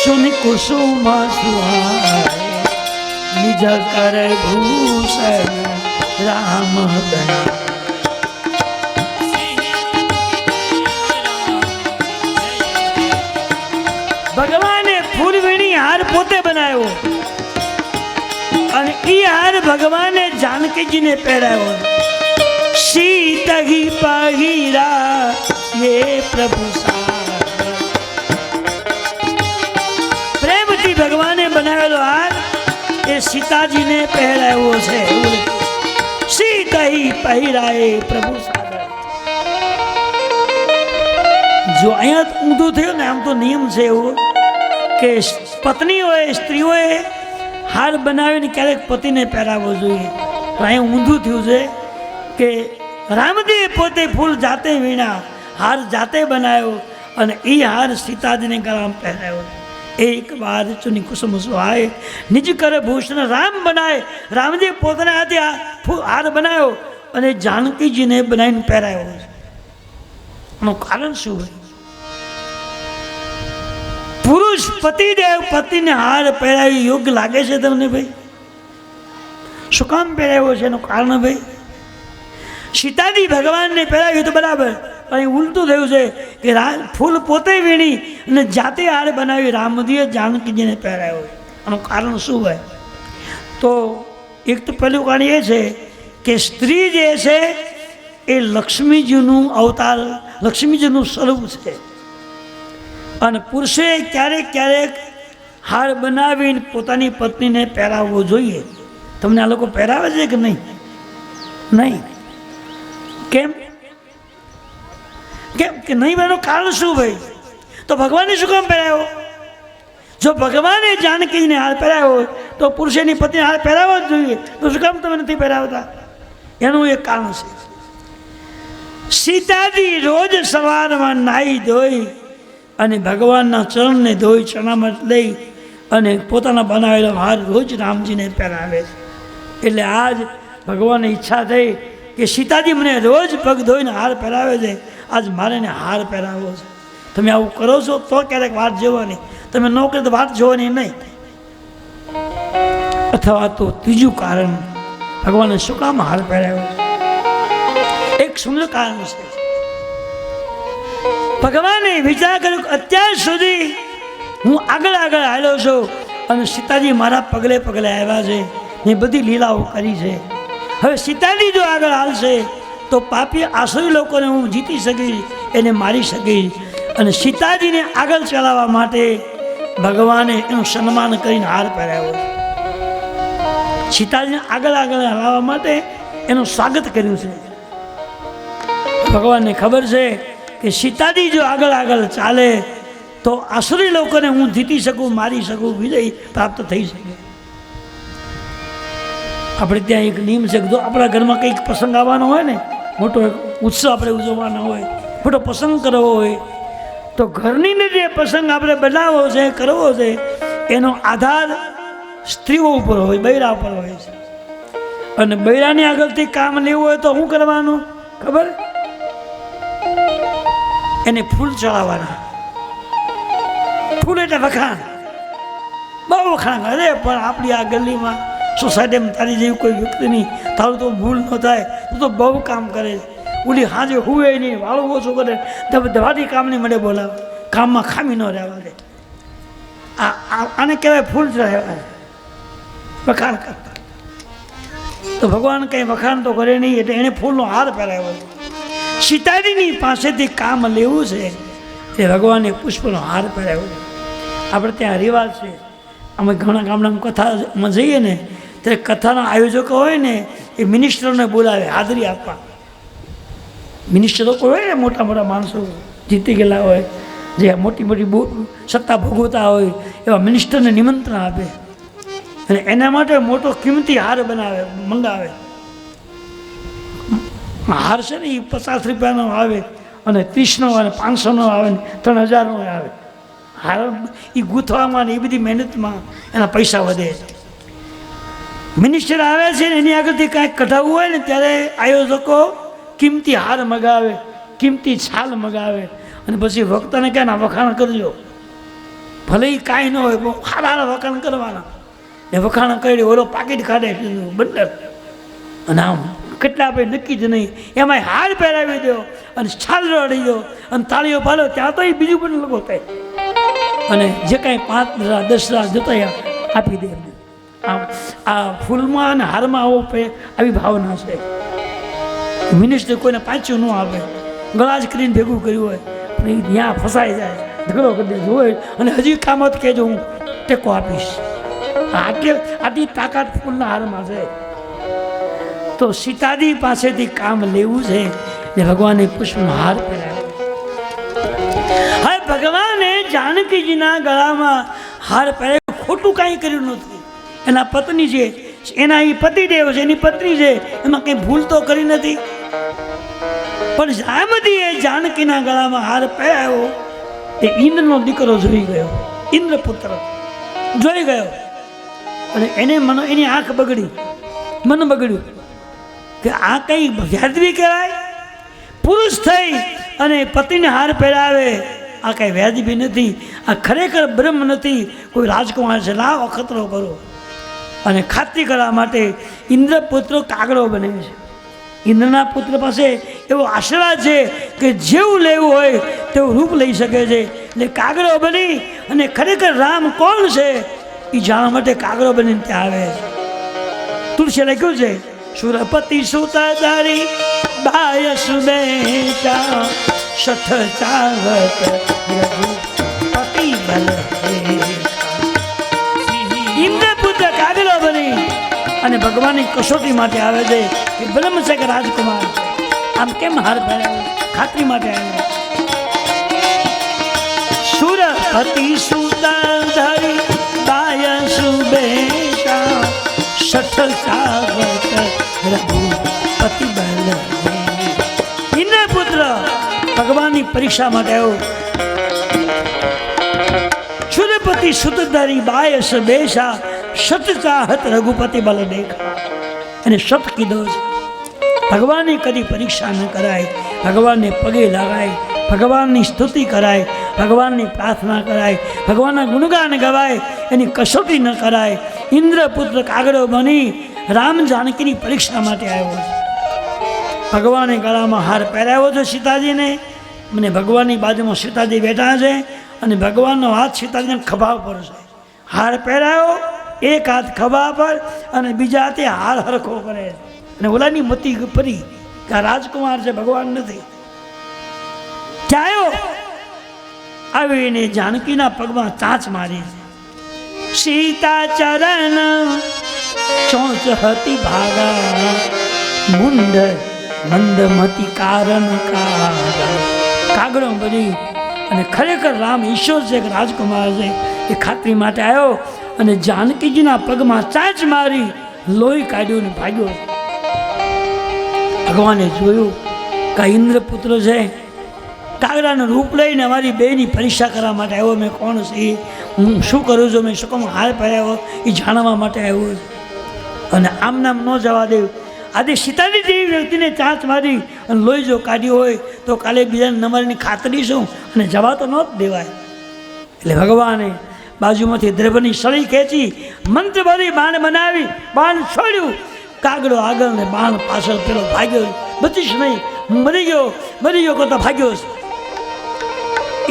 સુની કુસુમ સુહાય, નિજ કર ભૂષણ રામ બનાય. ભગવાને ફૂલ વીણી હાર પોતે બનાવ્યો અને એ હાર ભગવાને જાનકીજીને પહેરાવ્યો. સીતહી પહેરા ये प्रभु પ્રેમથી ભગવાને બનાવેલો હાર એ સીતાજીને પહેરાવ્યો છે. સીતહી પહેરાય પ્રભુ સાગર. જો અહીંયા ઊંધું થયું ને, આમ તો નિયમ છે એવો કે પત્નીઓએ, સ્ત્રીઓએ હાર બનાવીને ક્યારેક પતિને પહેરાવવો જોઈએ. તો અહીંયા ઊંધું થયું છે કે રામજી પોતે ફૂલ જાતે વીણા, હાર જાતે બનાવ્યો અને એ હાર સીતાજીને ગળામાં પહેરાવ્યો. એક બાર ચુની કુસુમ સુહાય, નિજ કરે ભૂષણ રામ બનાય. રામજી પોતાના હાથે હાર બનાવ્યો અને જાનકીજીને બનાવીને પહેરાવ્યો. એનું કારણ શું હોય? પુરુષ પતિદેવ પતિને હાર પહેરાવી યોગ્ય લાગે છે તમને ભાઈ? શું કામ પહેરાવ્યો છે એનું કારણ ભાઈ? સીતાજી ભગવાનને પહેરાવ્યું તો બરાબર, અહીં ઉલટું થયું છે કે ફૂલ પોતે વીણી અને જાતે હાર બનાવી રામજીએ જાનકીજીને પહેરાવ્યો. આનું કારણ શું હોય? તો એક તો પહેલું કારણ એ છે કે સ્ત્રી જે છે એ લક્ષ્મીજીનું અવતાર, લક્ષ્મીજીનું સ્વરૂપ છે અને પુરુષે ક્યારેક ક્યારેક હાર બનાવીને પોતાની પત્નીને પહેરાવવો જોઈએ. તમને આ લોકો પહેરાવે છે કે નહીં? નહીં. કેમ કેમ કે નહીં? એનું કારણ શું ભાઈ? તો ભગવાને શું કામ પહેરાવ્યો? જો ભગવાને જાનકીને હાર પહેરાવ્યો હોય તો પુરુષેની પત્નીને હાર પહેરાવવો જ જોઈએ. તો શું કામ તમે નથી પહેરાવતા? એનું એક કારણ છે. સીતાજી રોજ સવારમાં નાહી ધોઈ અને ભગવાનના ચરણને ધોઈ ચરણામૃત લઈ અને પોતાના બનાવેલો હાર રોજ રામજીને પહેરાવે છે. એટલે આજ ભગવાનની ઈચ્છા થઈ કે સીતાજી મને રોજ પગ ધોઈને હાર પહેરાવે છે, આજ મારે એને હાર પહેરાવવો છે. તમે આવું કરો છો તો ક્યારેક વાત જોવાની, તમે ન કરો તો વાત જોવાની નહીં. અથવા તો ત્રીજું કારણ, ભગવાને શું કામ હાર પહેરાવ્યો છે? એક સુંદર કારણ છે. ભગવાને વિચાર કર્યો કે અત્યાર સુધી હું આગળ આગળ હાલ્યો છું અને સીતાજી મારા પગલે પગલે આવ્યા છે, મેં બધી લીલાઓ કરી છે. હવે સીતાજી જો આગળ હાલશે તો પાપી આસુરી લોકોને હું જીતી શકીશ, એને મારી શકીશ. અને સીતાજીને આગળ ચલાવવા માટે ભગવાને એનું સન્માન કરીને હાર પહેરાવ્યો. સીતાજીને આગળ આગળ હલાવવા માટે એનું સ્વાગત કર્યું છે. ભગવાનને ખબર છે કે સીતાજી જો આગળ આગળ ચાલે તો આસુરી લોકોને હું જીતી શકું, મારી શકું, વિજય પ્રાપ્ત થઈ શકે. આપણે ત્યાં એક નિયમ છે કે જો આપણા ઘરમાં કંઈક પ્રસંગ આવવાનો હોય ને, મોટો ઉત્સવ આપણે ઉજવવાનો હોય, મોટો પ્રસંગ કરવો હોય, તો ઘરની અંદર જે પ્રસંગ આપણે બનાવવો છે, કરવો છે, એનો આધાર સ્ત્રીઓ ઉપર હોય, બૈરા ઉપર હોય છે. અને બૈરાની આગળથી કામ લેવું હોય તો શું કરવાનું ખબર? એને ફૂલ ચડાવવાના. ફૂલ એટલે વખાણ, બહુ વખાણ. અરે પણ આપણી આ ગલીમાં સોસાયટીમાં તારી જેવી કોઈ વ્યક્તિ નહીં, તારું તો ભૂલ ન થાય, તું તો બહુ કામ કરે. ઓલી હાજે હુએ નહીં, વાળું ઓછું કરે, દવાથી કામ નહીં મળે બોલાવે, કામમાં ખામી ન રહેવા દે. આને કહેવાય ફૂલ ચડાવવા, વખાણ કરતા. તો ભગવાન કંઈ વખાણ તો કરે નહીં, એટલે એણે ફૂલનો હાર પહેરાવ્યો. સીતાજીની પાસેથી કામ લેવું છે એ ભગવાને પુષ્પનો હાર પહેરાવ્યો. આપણે ત્યાં રિવાજ છે, અમે ઘણા ગામડામાં કથામાં જઈએ ને ત્યારે કથાના આયોજકો હોય ને એ મિનિસ્ટરોને બોલાવે હાજરી આપવા. મિનિસ્ટરો કોઈ હોય ને મોટા મોટા માણસો જીતી ગયેલા હોય, જે મોટી મોટી સત્તા ભોગવતા હોય એવા મિનિસ્ટરને નિમંત્રણ આપે અને એના માટે મોટો કિંમતી હાર મંગાવે. હાર છે ને એ 50 રૂપિયાનો આવે અને 30નો આવે, 500નો આવે ને 3000નો આવે. હાર એ ગૂંથવામાં ને એ બધી મહેનતમાં એના પૈસા વધે છે. મિનિસ્ટર આવે છે ને એની આગળથી કાંઈક કઢાવવું હોય ને ત્યારે આયોજકો કિંમતી હાર મગાવે, કિંમતી છાલ મગાવે અને પછી વક્તાને કહે ને વખાણ કરજો. ભલે એ કાંઈ ન હોય પણ સારા વખાણ કરવાના. એ વખાણ કરી ઓલો પાકીટ કાઢે બંદર અને આમ કેટલા આપણે નક્કી જ નહીં, એમાં હાર પહેરાવી દો અને છાલ રડી દો અને તાળીઓ પાડો, ત્યાં તો એ બીજું પણ લોકો થાય. અને જે કાંઈ 5,000 10,000 જતા આપી દે એમને. આ ફૂલમાં અને હારમાં આવી ભાવના છે. મિનિસ્ટર કોઈને પાછું ન આપે, ગળા જ કરીને ભેગું કર્યું હોય પણ એ ત્યાં ફસાઈ જાય, ઝઘડો કરી દે હોય અને હજી કામત કહેજો હું ટેકો આપીશ. આટલી તાકાત ફૂલના હારમાં છે. તો સીતાજી પાસેથી કામ લેવું છે ને ભગવાને પુષ્પનો હાર પહેરાવ્યો. હવે ભગવાને જાનકીજીના ગળામાં હાર પહેરાવ્યો, ખોટું કાંઈ કર્યું નથી. એના પત્ની છે, એના એ પતિદેવ છે, એની પત્ની છે, એમાં કંઈ ભૂલ તો કરી નથી. પણ રામજીએ જાનકીના ગળામાં હાર પહેરાવ્યો એ ઇન્દ્રનો દીકરો જોઈ ગયો, ઇન્દ્રપુત્ર જોઈ ગયો અને એની આંખ બગડી, મન બગડ્યું કે આ કંઈ વ્યાજબી કહેવાય? પુરુષ થઈ અને પતિને હાર પહેરાવે, આ કંઈ વ્યાજબી નથી, આ ખરેખર બ્રહ્મ નથી, કોઈ રાજકુમાર છે. લાવ અખતરો કરો. અને ખાતરી કરવા માટે ઇન્દ્રપુત્ર કાગડો બને છે. ઇન્દ્રના પુત્ર પાસે એવો આશીર્વાદ છે કે જેવું લેવું હોય તેવું રૂપ લઈ શકે છે. એટલે કાગડો બની અને ખરેખર રામ કોણ છે એ જાણવા માટે કાગડો બનીને ત્યાં આવે છે. તુલસી લખ્યું છે, સુરપતિ સુતધારી બાય સુબેટા શઠ ચાવત રઘુપતિ બલ. ઇન્દ્રપુત્ર કાગડો બની અને ભગવાનની કસોટી માટે આવે છે કે બ્રહ્મ છે કે રાજકુમાર છે. આમ કેમ હાર પહેરાવ્યો? ખાતરી માટે આવ્યો. સુરપતિ સુતધારી બાય સુબેટા શઠ ચાવત રઘુપતિ બલ. ઇન્દ્રપુત્ર ભગવાનની પરીક્ષા માટે આવ્યો. સુરપતિ સુતધારી બાય સુબેશા સત ચાહત રઘુપતિ બલ દેખા. અને સત કીધો છે. ભગવાનની કદી પરીક્ષા ન કરાય, ભગવાનને પગે લગાય, ભગવાનની સ્તુતિ કરાય, ભગવાનની પ્રાર્થના કરાય, ભગવાનના ગુણગાન ગવાય, એની કસોટી ન કરાય. ઇન્દ્રપુત્ર કાગડો બની રામ જાનકીની પરીક્ષા માટે આવ્યો છે. ભગવાને ગળામાં હાર પહેરાવ્યો છે સીતાજીને, અને ભગવાનની બાજુમાં સીતાજી બેઠા છે અને ભગવાનનો હાથ સીતાજીને ખભા પર છે. હાર પહેરાયો, એક હાથ ખભા પર અને બીજા હાથે હાર હરખો કરે અને ઓલાની મતી પરી કે આ રાજકુમાર છે, ભગવાન નથી. ચાયો આવીને જાનકીના પગમાં ચાંચ મારી છે. સીતા ચરણ ચોંચ હતી ભાગા મુંડ મંદમતી કારણ કાગડો બની અને ખરેખર રામ ઈશ્વર છે કે રાજકુમાર છે એ ખાતરી માટે આવ્યો અને જાનકીજીના પગમાં ચાંચ મારી લોહી કાઢ્યું ને ભાગ્યો. ભગવાને જોયું કે ઇન્દ્રપુત્ર છે, કાગડાનું રૂપ લઈને અમારી બેની પરીક્ષા કરવા માટે આવ્યો. મેં કોણ છે, હું શું કરું છું, મેં શું કામ હાર પહેરાવ્યો એ જાણવા માટે આવ્યો. અને આમ નામ ન જવા દેવું. આજે સીતાજી જેવી વ્યક્તિને ચાંચ મારી અને લોહી જો કાઢ્યું હોય તો કાલે બીજાને નમારીની ખાતરી શું, અને જવા તો ન જ દેવાય. એટલે ભગવાને બાજુમાંથી દ્રવ્યની સળી ખેંચી મંત્ર ભરી બાણ બનાવી બાણ છોડ્યું. કાગડો આગળ ને બાણ પાછળ, પેલો ભાગ્યો, બચીશ નહીં, મરી ગયો તો ભાગ્યો.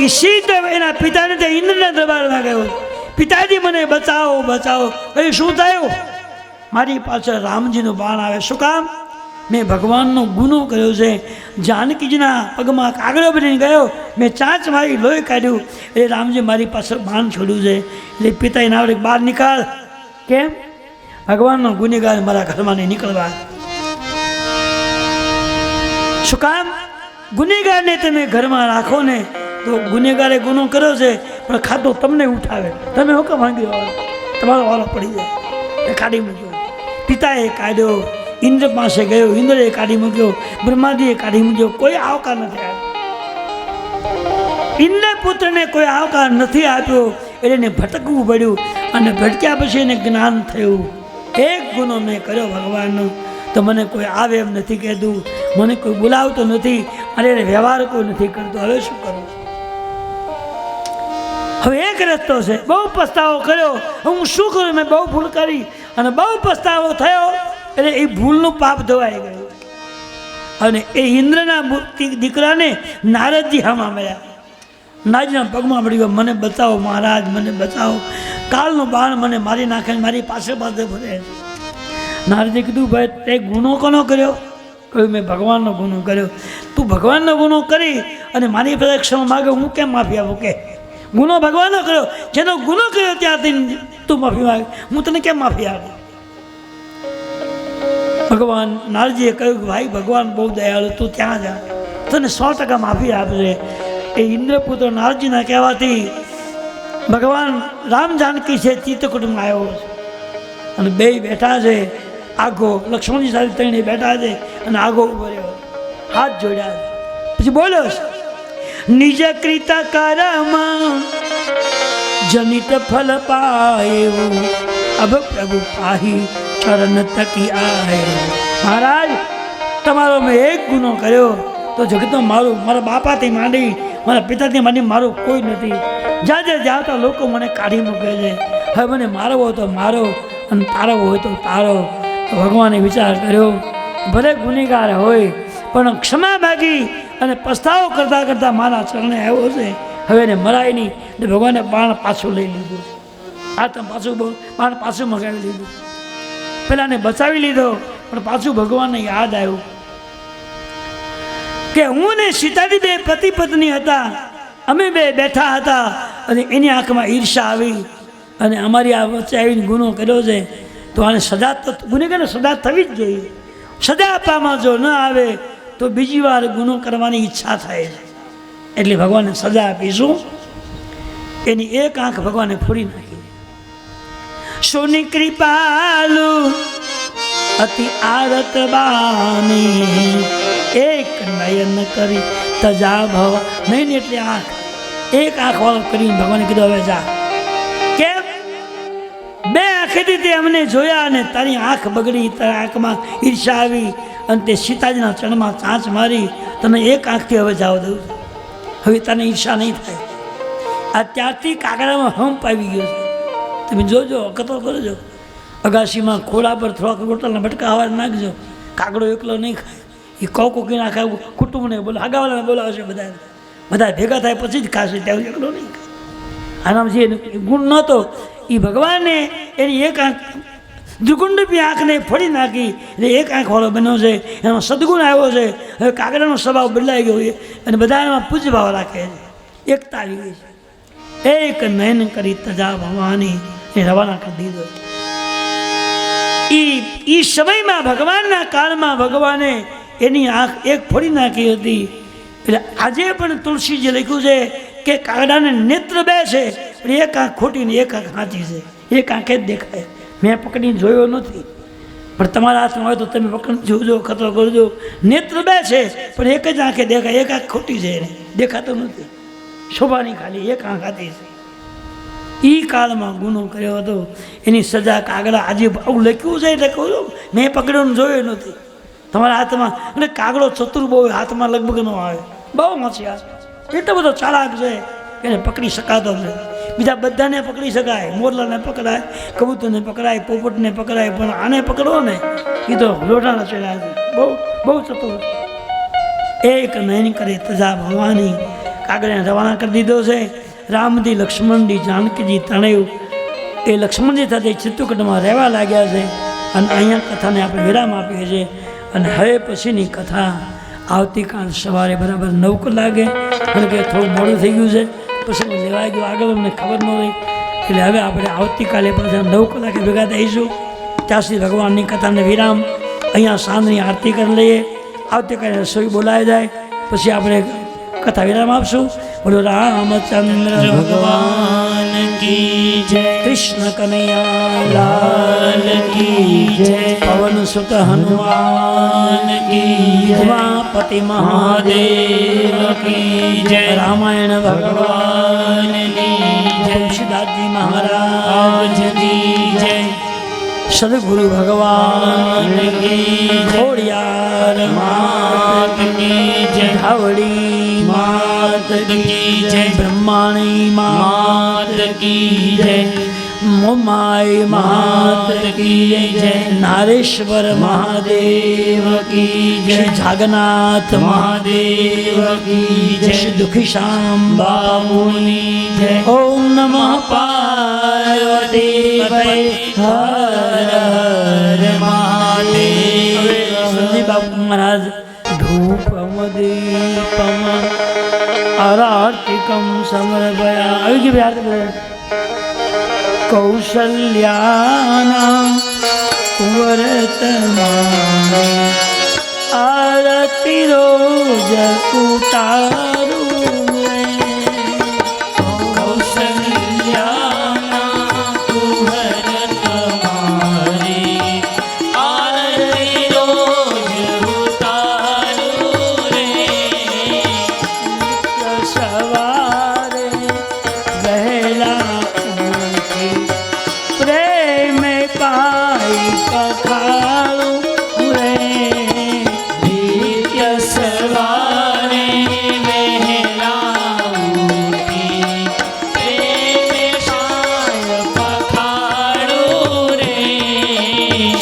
એ સીધો એના પિતાને તે ઇન્દ્રના દરબારમાં ગયો. પિતાજી મને બચાવો બચાવો. એ શું થયું? મારી પાછળ રામજીનું બાણ આવે. શું કામ? મેં ભગવાનનો ગુનો કર્યો છે. જાનકીજીના પગમાં કાગડો બનીને ગયો, મેં ચાંચ મારી લોહી કાઢ્યું, એટલે રામજી મારી પાછળ બાણ છોડ્યું છે. એટલે પિતાએ નાવડે બહાર નીકાળ. કેમ? ભગવાનનો ગુનેગાર મારા ઘરમાં નહીં નીકળવા. શું કામ? ગુનેગારને તમે ઘરમાં રાખો ને તો ગુનેગારે ગુનો કર્યો છે પણ ખાતો તમને ઉઠાવે, તમે હું કામ માંગી આવો, તમારો વારો પડી જાય. એ કાઢી મૂક્યો. પિતાએ કાઢ્યો, ઇન્દ્ર પાસે ગયો, ઇન્દ્રએ કાઢી મૂક્યો, બ્રહ્માજીએ કાઢી મૂક્યો. કોઈ આવકાર નથી આપ્યો. ઇન્દ્ર પુત્રને કોઈ આવકાર નથી આપ્યો એટલે એને ભટકવું પડ્યું. અને ભટક્યા પછી એને જ્ઞાન થયું. એક ગુનો મેં કર્યો ભગવાનનો, તો મને કોઈ આવે એમ નથી કહેતું, મને કોઈ બોલાવતો નથી, અને એને વ્યવહાર કોઈ નથી કરતો. હવે શું કરું? હવે એક રસ્તો છે. બહુ પસ્તાવો કર્યો, હું શું કરું? મેં બહુ ભૂલ કરી અને બહુ પસ્તાવો થયો. એટલે એ ભૂલનું પાપ ધોવાઈ ગયું. અને એ ઇન્દ્રના દીકરાને નારદજી હામા મળ્યા. નારદજીના પગમાં પડી ગયો, મને બચાવો મહારાજ, મને બચાવો, કાળનું બાણ મને મારી નાખે, મારી પાસે ફરે. નારદજીએ કીધું, ભાઈ તે ગુનો કોનો કર્યો? કહ્યું, મેં ભગવાનનો ગુનો કર્યો. તું ભગવાનનો ગુનો કરી અને મારી પાસે ક્ષમા માગે, હું કેમ માફી આપું? કે ગુનો ભગવાનનો કર્યો, જેનો ગુનો કર્યો ત્યાંથી તું માફી માગે, હું તને કેમ માફી આપું? ભગવાન નારદજીએ કહ્યું કે ભાઈ ભગવાન બહુ દયાળુ, તું ત્યાં જા, તને 100% માફી આપશે. એ ઇન્દ્રપુત્ર નારદજીના કહેવાથી ભગવાન રામ જાનકી છે ચિત્તકૂટમાં આવ્યો છે. અને બે બેઠા છે, આગો લક્ષ્મણજી સાથે ત્રણે બેઠા છે અને આગો ઉભો રહ્યો, હાથ જોડ્યા છે. પછી બોલ્યો છે, નિજ કૃત કર્મ જનિત ફલ પાયું, અબ પ્રભુ પાહી ચરણ તકી આયો. મહારાજ, તમારો મેં એક ગુનો કર્યો તો જગતમાં મારા બાપાથી માંડી, મારા પિતાથી માંડી મારું કોઈ નથી. જ્યાં જાતા લોકો મને કાઢી મૂકે છે. હવે મને મારવો હોય તો મારો અને તારવો હોય તો તારો. તો ભગવાને વિચાર કર્યો, ભલે ગુનેગાર હોય પણ ક્ષમા માગી અને પસ્તાવો કરતાં કરતાં મારા ચરણે આવ્યો છે. હવે એને મરાય નહીં. એટલે ભગવાને બાણ પાછું લઈ લીધું. આ તો બાણ પાછું મગાવી લીધું. પેલાને બચાવી લીધો પણ પાછું ભગવાનને યાદ આવ્યું કે હું ને સીતાજી બે પતિ પત્ની હતા, અમે બે બેઠા હતા અને એની આંખમાં ઈર્ષા આવી અને અમારી આ વચ્ચે આવીને ગુનો કર્યો છે. તો આને સજા તો ગુનેગારને સજા થવી જ જોઈએ. સજા આપવામાં જો ન આવે તો બીજી વાર ગુનો કરવાની ઈચ્છા થાય છે. એટલે ભગવાનને સજા આપીશું. એની એક આંખ ભગવાને ફોડી નાખી. સોની કૃપાલુ અતિ આરત બાની, એક નયન કરી તજા ભવ. નહીં એટલે આંખ, એક આંખ વાળો કરીને ભગવાને કીધું હવે જા. કેમ? બે આંખેથી તે અમને જોયા અને તારી આંખ બગડી, તારી આંખમાં ઈર્ષા આવી અને તે સીતાજીના ચરણમાં ચાંચ મારી. તને એક આંખથી હવે જાવ દઉં, હવે તને ઈર્ષા નહીં થાય. આ ત્યારથી કાગડામાં હંપ આવી ગયો છે. તમે જોજો, અકતો કરજો. અગાશીમાં ખોળા પર થોડાક રોટલાના બટકા હવા નાખજો. કાગડો એકલો નહીં ખાય, એ કોકી નાખે. કુટુંબને બોલે, આગાવાળાને બોલાવશે, બધા ભેગા થાય પછી જ ખાશે, ત્યાં એકલો નહીં ખાય. આનામ જે ગુણ નહોતો એ ભગવાને એની એક આંખ દ્વિગુણરૂપી આંખને ફોડી નાખી. એટલે એક આંખ વાળો બન્યો છે, એનો સદગુણ આવ્યો છે. હવે કાગડાનો સ્વભાવ બદલાઈ ગયો છે અને બધા એમાં પૂજભાવ રાખે છે. એકતા આવી ગઈ છે. એક નયન કરી તજા ભવાની એ રવાના કરી દીધો. એ સમયમાં ભગવાનના કાળમાં ભગવાને એની આંખ એક ફોડી નાખી હતી. એટલે આજે પણ તુલસીજી લખ્યું છે કે કાગડાને નેત્ર બે છે, પણ એક આંખ ખોટી ને એક આંખ સાચી છે. એક આંખે જ દેખાય. મેં પકડીને જોયો નથી, પણ તમારા હાથમાં હોય તો તમે પકડી જોજો, ખતરો કરજો. નેત્ર બે છે પણ એક જ આંખે દેખાય. એક આંખ ખોટી છે, એને દેખાતો નથી. શોભાની ખાલી એક આંખ સાચી છે. એ કાળમાં ગુનો કર્યો હતો એની સજા કાગડા આજે આવું લખ્યું છે એટલે કહું છું મેં પકડ્યો ને જોયો નથી તમારા હાથમાં. અને કાગડો ચતુર બહુ હાથમાં લગભગ ન આવે, બહુ હોશિયાર, એટલો બધો ચાલાક છે એને પકડી શકાતો નથી. બીજા બધાને પકડી શકાય, મોરલાને પકડાય, કબૂતરને પકડાય, પોપટને પકડાય, પણ આને પકડો ને એ તો લોઢાના ચડ્યા છે, બહુ બહુ ચતુર. એક નયન કરે તજા ભવાની કાગડાને રવાના કરી દીધો છે. રામજી લક્ષ્મણજી જાનકીજી ત્રણેય એ લક્ષ્મણજી સાથે ચિત્રકૂટમાં રહેવા લાગ્યા છે. અને અહીંયા કથાને આપણે વિરામ આપીએ છીએ. અને હવે પછીની કથા આવતીકાલ સવારે બરાબર 9 કલાકે, કારણ કે થોડું મોડું થઈ ગયું છે, પછી હું લેવાઈ ગયું, આગળ અમને ખબર ન રહી. એટલે હવે આપણે આવતીકાલે પાછા 9 કલાકે ભેગા થઈશું. ત્યાં સુધી ભગવાનની કથાને વિરામ. અહીંયા સાંજની આરતી કરી લઈએ, આવતીકાલે રસોઈ બોલાવી જાય, પછી આપણે કથા વિરામ આપશું. બોલો રામચંદ્ર ભગવાન કી જય, કૃષ્ણ કનૈયા લાલ કી જય, પવન સુત હનુમાન કી જય, ઉમાપતિ મહાદેવ મહાદેવ કી જય, રામાયણ ભગવાન ભગવાન કી જય, તુલસીદાસજી મહારાજ કી જય, સદગુરુ ભગવાન કી જય, ખોડિયાર માત કી જય, ધાવડી માત કી જય, બ્રહ્માણી માત કી જય, મોમાઈ માત કી જય, નારેશ્વર મહાદેવ કી જય, જાગનાથ મહાદેવ કી જય, શ્રી દુખી શ્યામ બાબુની જય. ઓમ નમઃ પાર્વતી હર હર મહાદેવ. સંજય બાપુ મહારાજ ધૂપમ દીપમ આરતિકમ સમર્પયા. આવી ગઈ આરતી બોલો. કૌશલ્યાના વર્તમાને આરતી રોજ ઉતારું રે. કૌશલ્યાના કુંવર તમારી આરતી રોજ ઉતારું રે. સવારે વહેલા ઉઠી પ્રેમ પાઈ પખાળું રે. નિત્ય સવારે વહેલા ઉઠી પ્રેમે શાય પખાડું રે.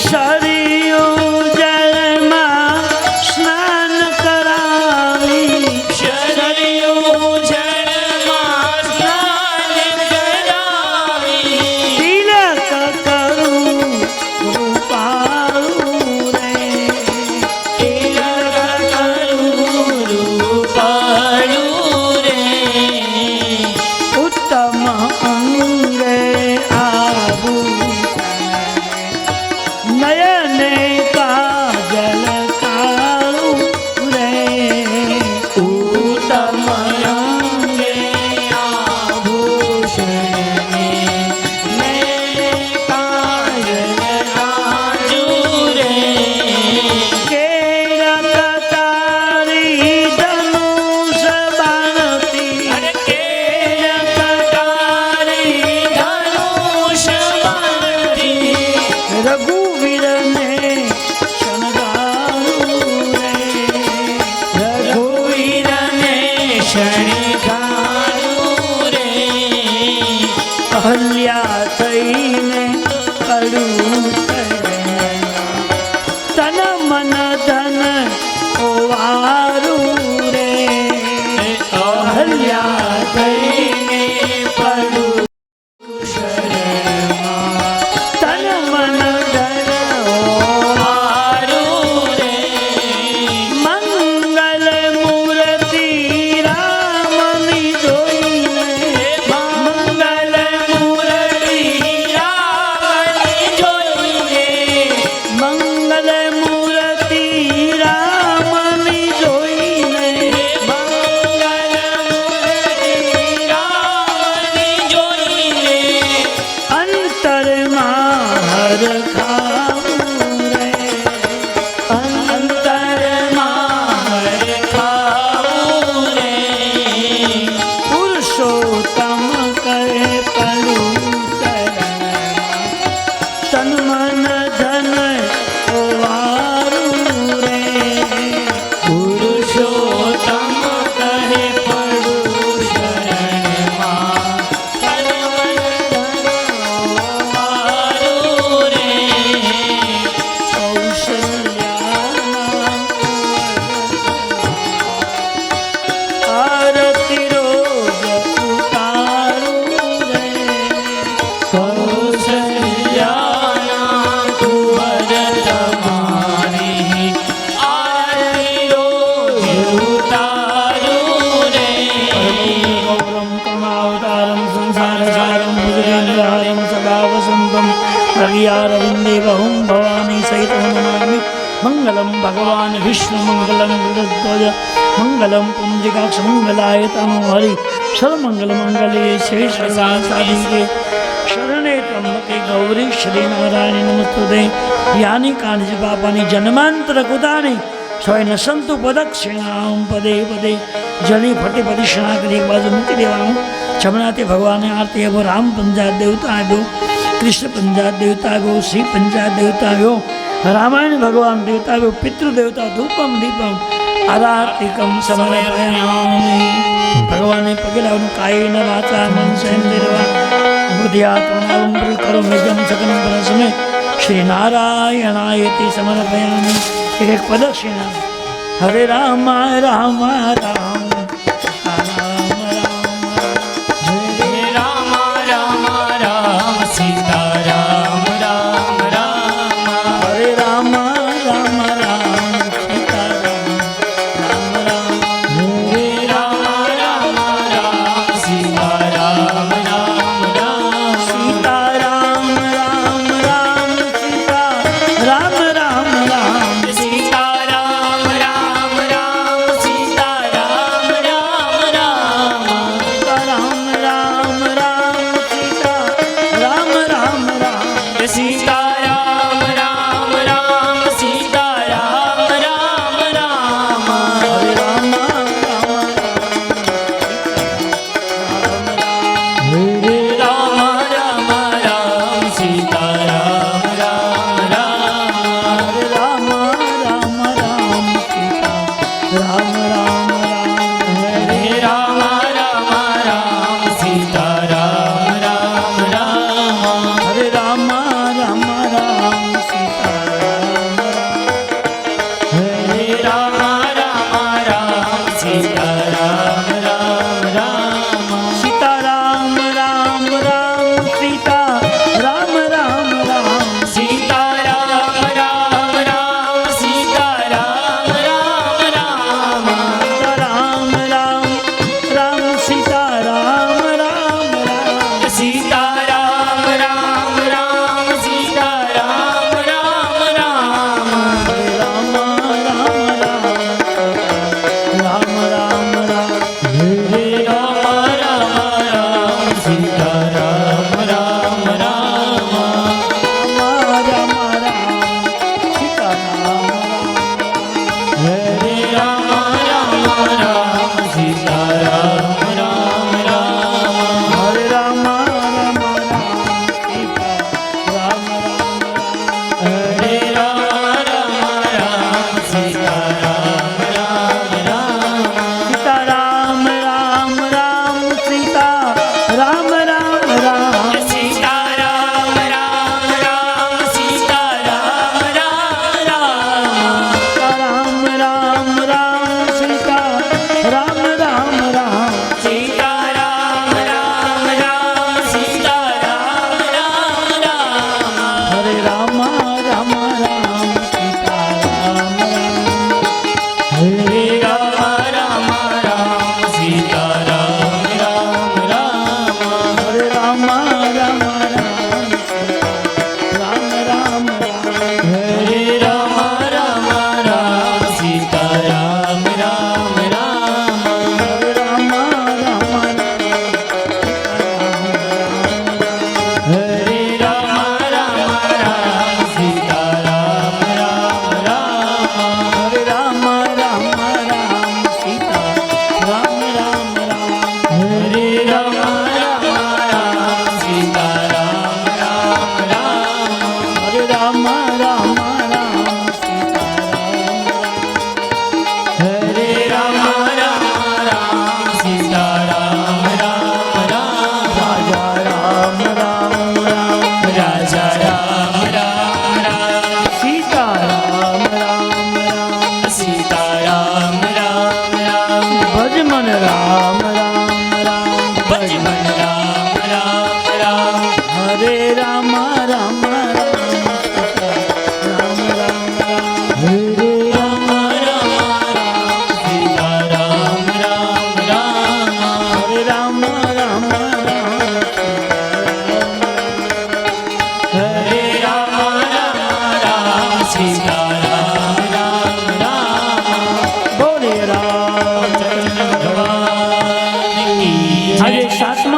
શરીયું જળમાં સ્નાન કરાવી શરયું જળમાં સ્નાન કરાવી. તિલક કરું રૂપાળું રે. તિલક કરું રૂપાળું રે. ઉત્તમ અંગે આભૂષણ નયને કાજલ કાળું રે. ઉત્તમ અંગે આભૂષણ મેં કાજલ કાજુ રે. કેળક તારી ધનુષ બાણતી અરે કેળક તારી ધનુષ બાણતી. રઘુવીરને શણગારું રે. રઘુવીરને શણગારું રે. અહલ્યા થઈને કરું તન મન ધન ઓવારું રે. અહલ્યા થઈને પડું શરણમાં. તન મન ધન હારું રે. મંગલ મૂર્તિ રામની જોઈને મંગલ મૂર્તિ રામ रवियारविन्दे बहुं भवानी सहितो नमामि मङ्गलं भगवान् विष्णु मङ्गलं गरुडध्वज मङ्गलं पुण्डरीकाक्ष मङ्गलाय तनोहरि सर्वमङ्गलमङ्गले शेषसादिके शरणे त्र्यम्बके गौरी श्रीनारायणे नमस्तुते यानि कानि पापानि जन्मान्तरकृतानि स्वयं संतु प्रदक्षिणां पदे पदे जली फटी प्रदक्षिणा કરી એક બાજુ મૂકી દેવાનું જમણાથી ભગવાનને આરતી આવ્યો રામ પંચાયત દેવતા આવ્યો કૃષ્ણ પંચાયત દેવતા આવ્યો શ્રી પંચાયત દેવતા આવ્યો રામાયણ ભગવાન દેવતા આવ્યો પિતૃદેવતા ધૂપમ દીપમ આરાતિકમ સમર્પયામિ ભગવાનને પગે લાવવાનું કાયેન વાચા મનસેન્દ્રિયવા બુદ્ધ્યાત્મનાવં કરો મેજમ સકલમ પરસ્મે શ્રી નારાયણાયતિ સમર્પયામિ एक प्रदक्षिणा हरे राम राम राम હરે રામ રામ રામ સીતા રામ રામ રામ हरे राम राम राम सीता राम राम राम હરે રામ રામ રામ સીતા રામ રામ રામ सीता राम राम राम सीता राम राम राम સીતા રામ રામ રામ સીતા રામ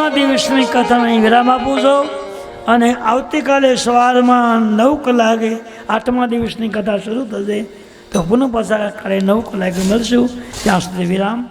દિવસની કથાને અહીં વિરામ આપું છું અને આવતીકાલે સવારમાં 9 કલાકે 8મા દિવસની કથા શરૂ થશે. તો પુનઃ પાછા કાલે 9 કલાકે મળશું. ત્યાં સુધી વિરામ.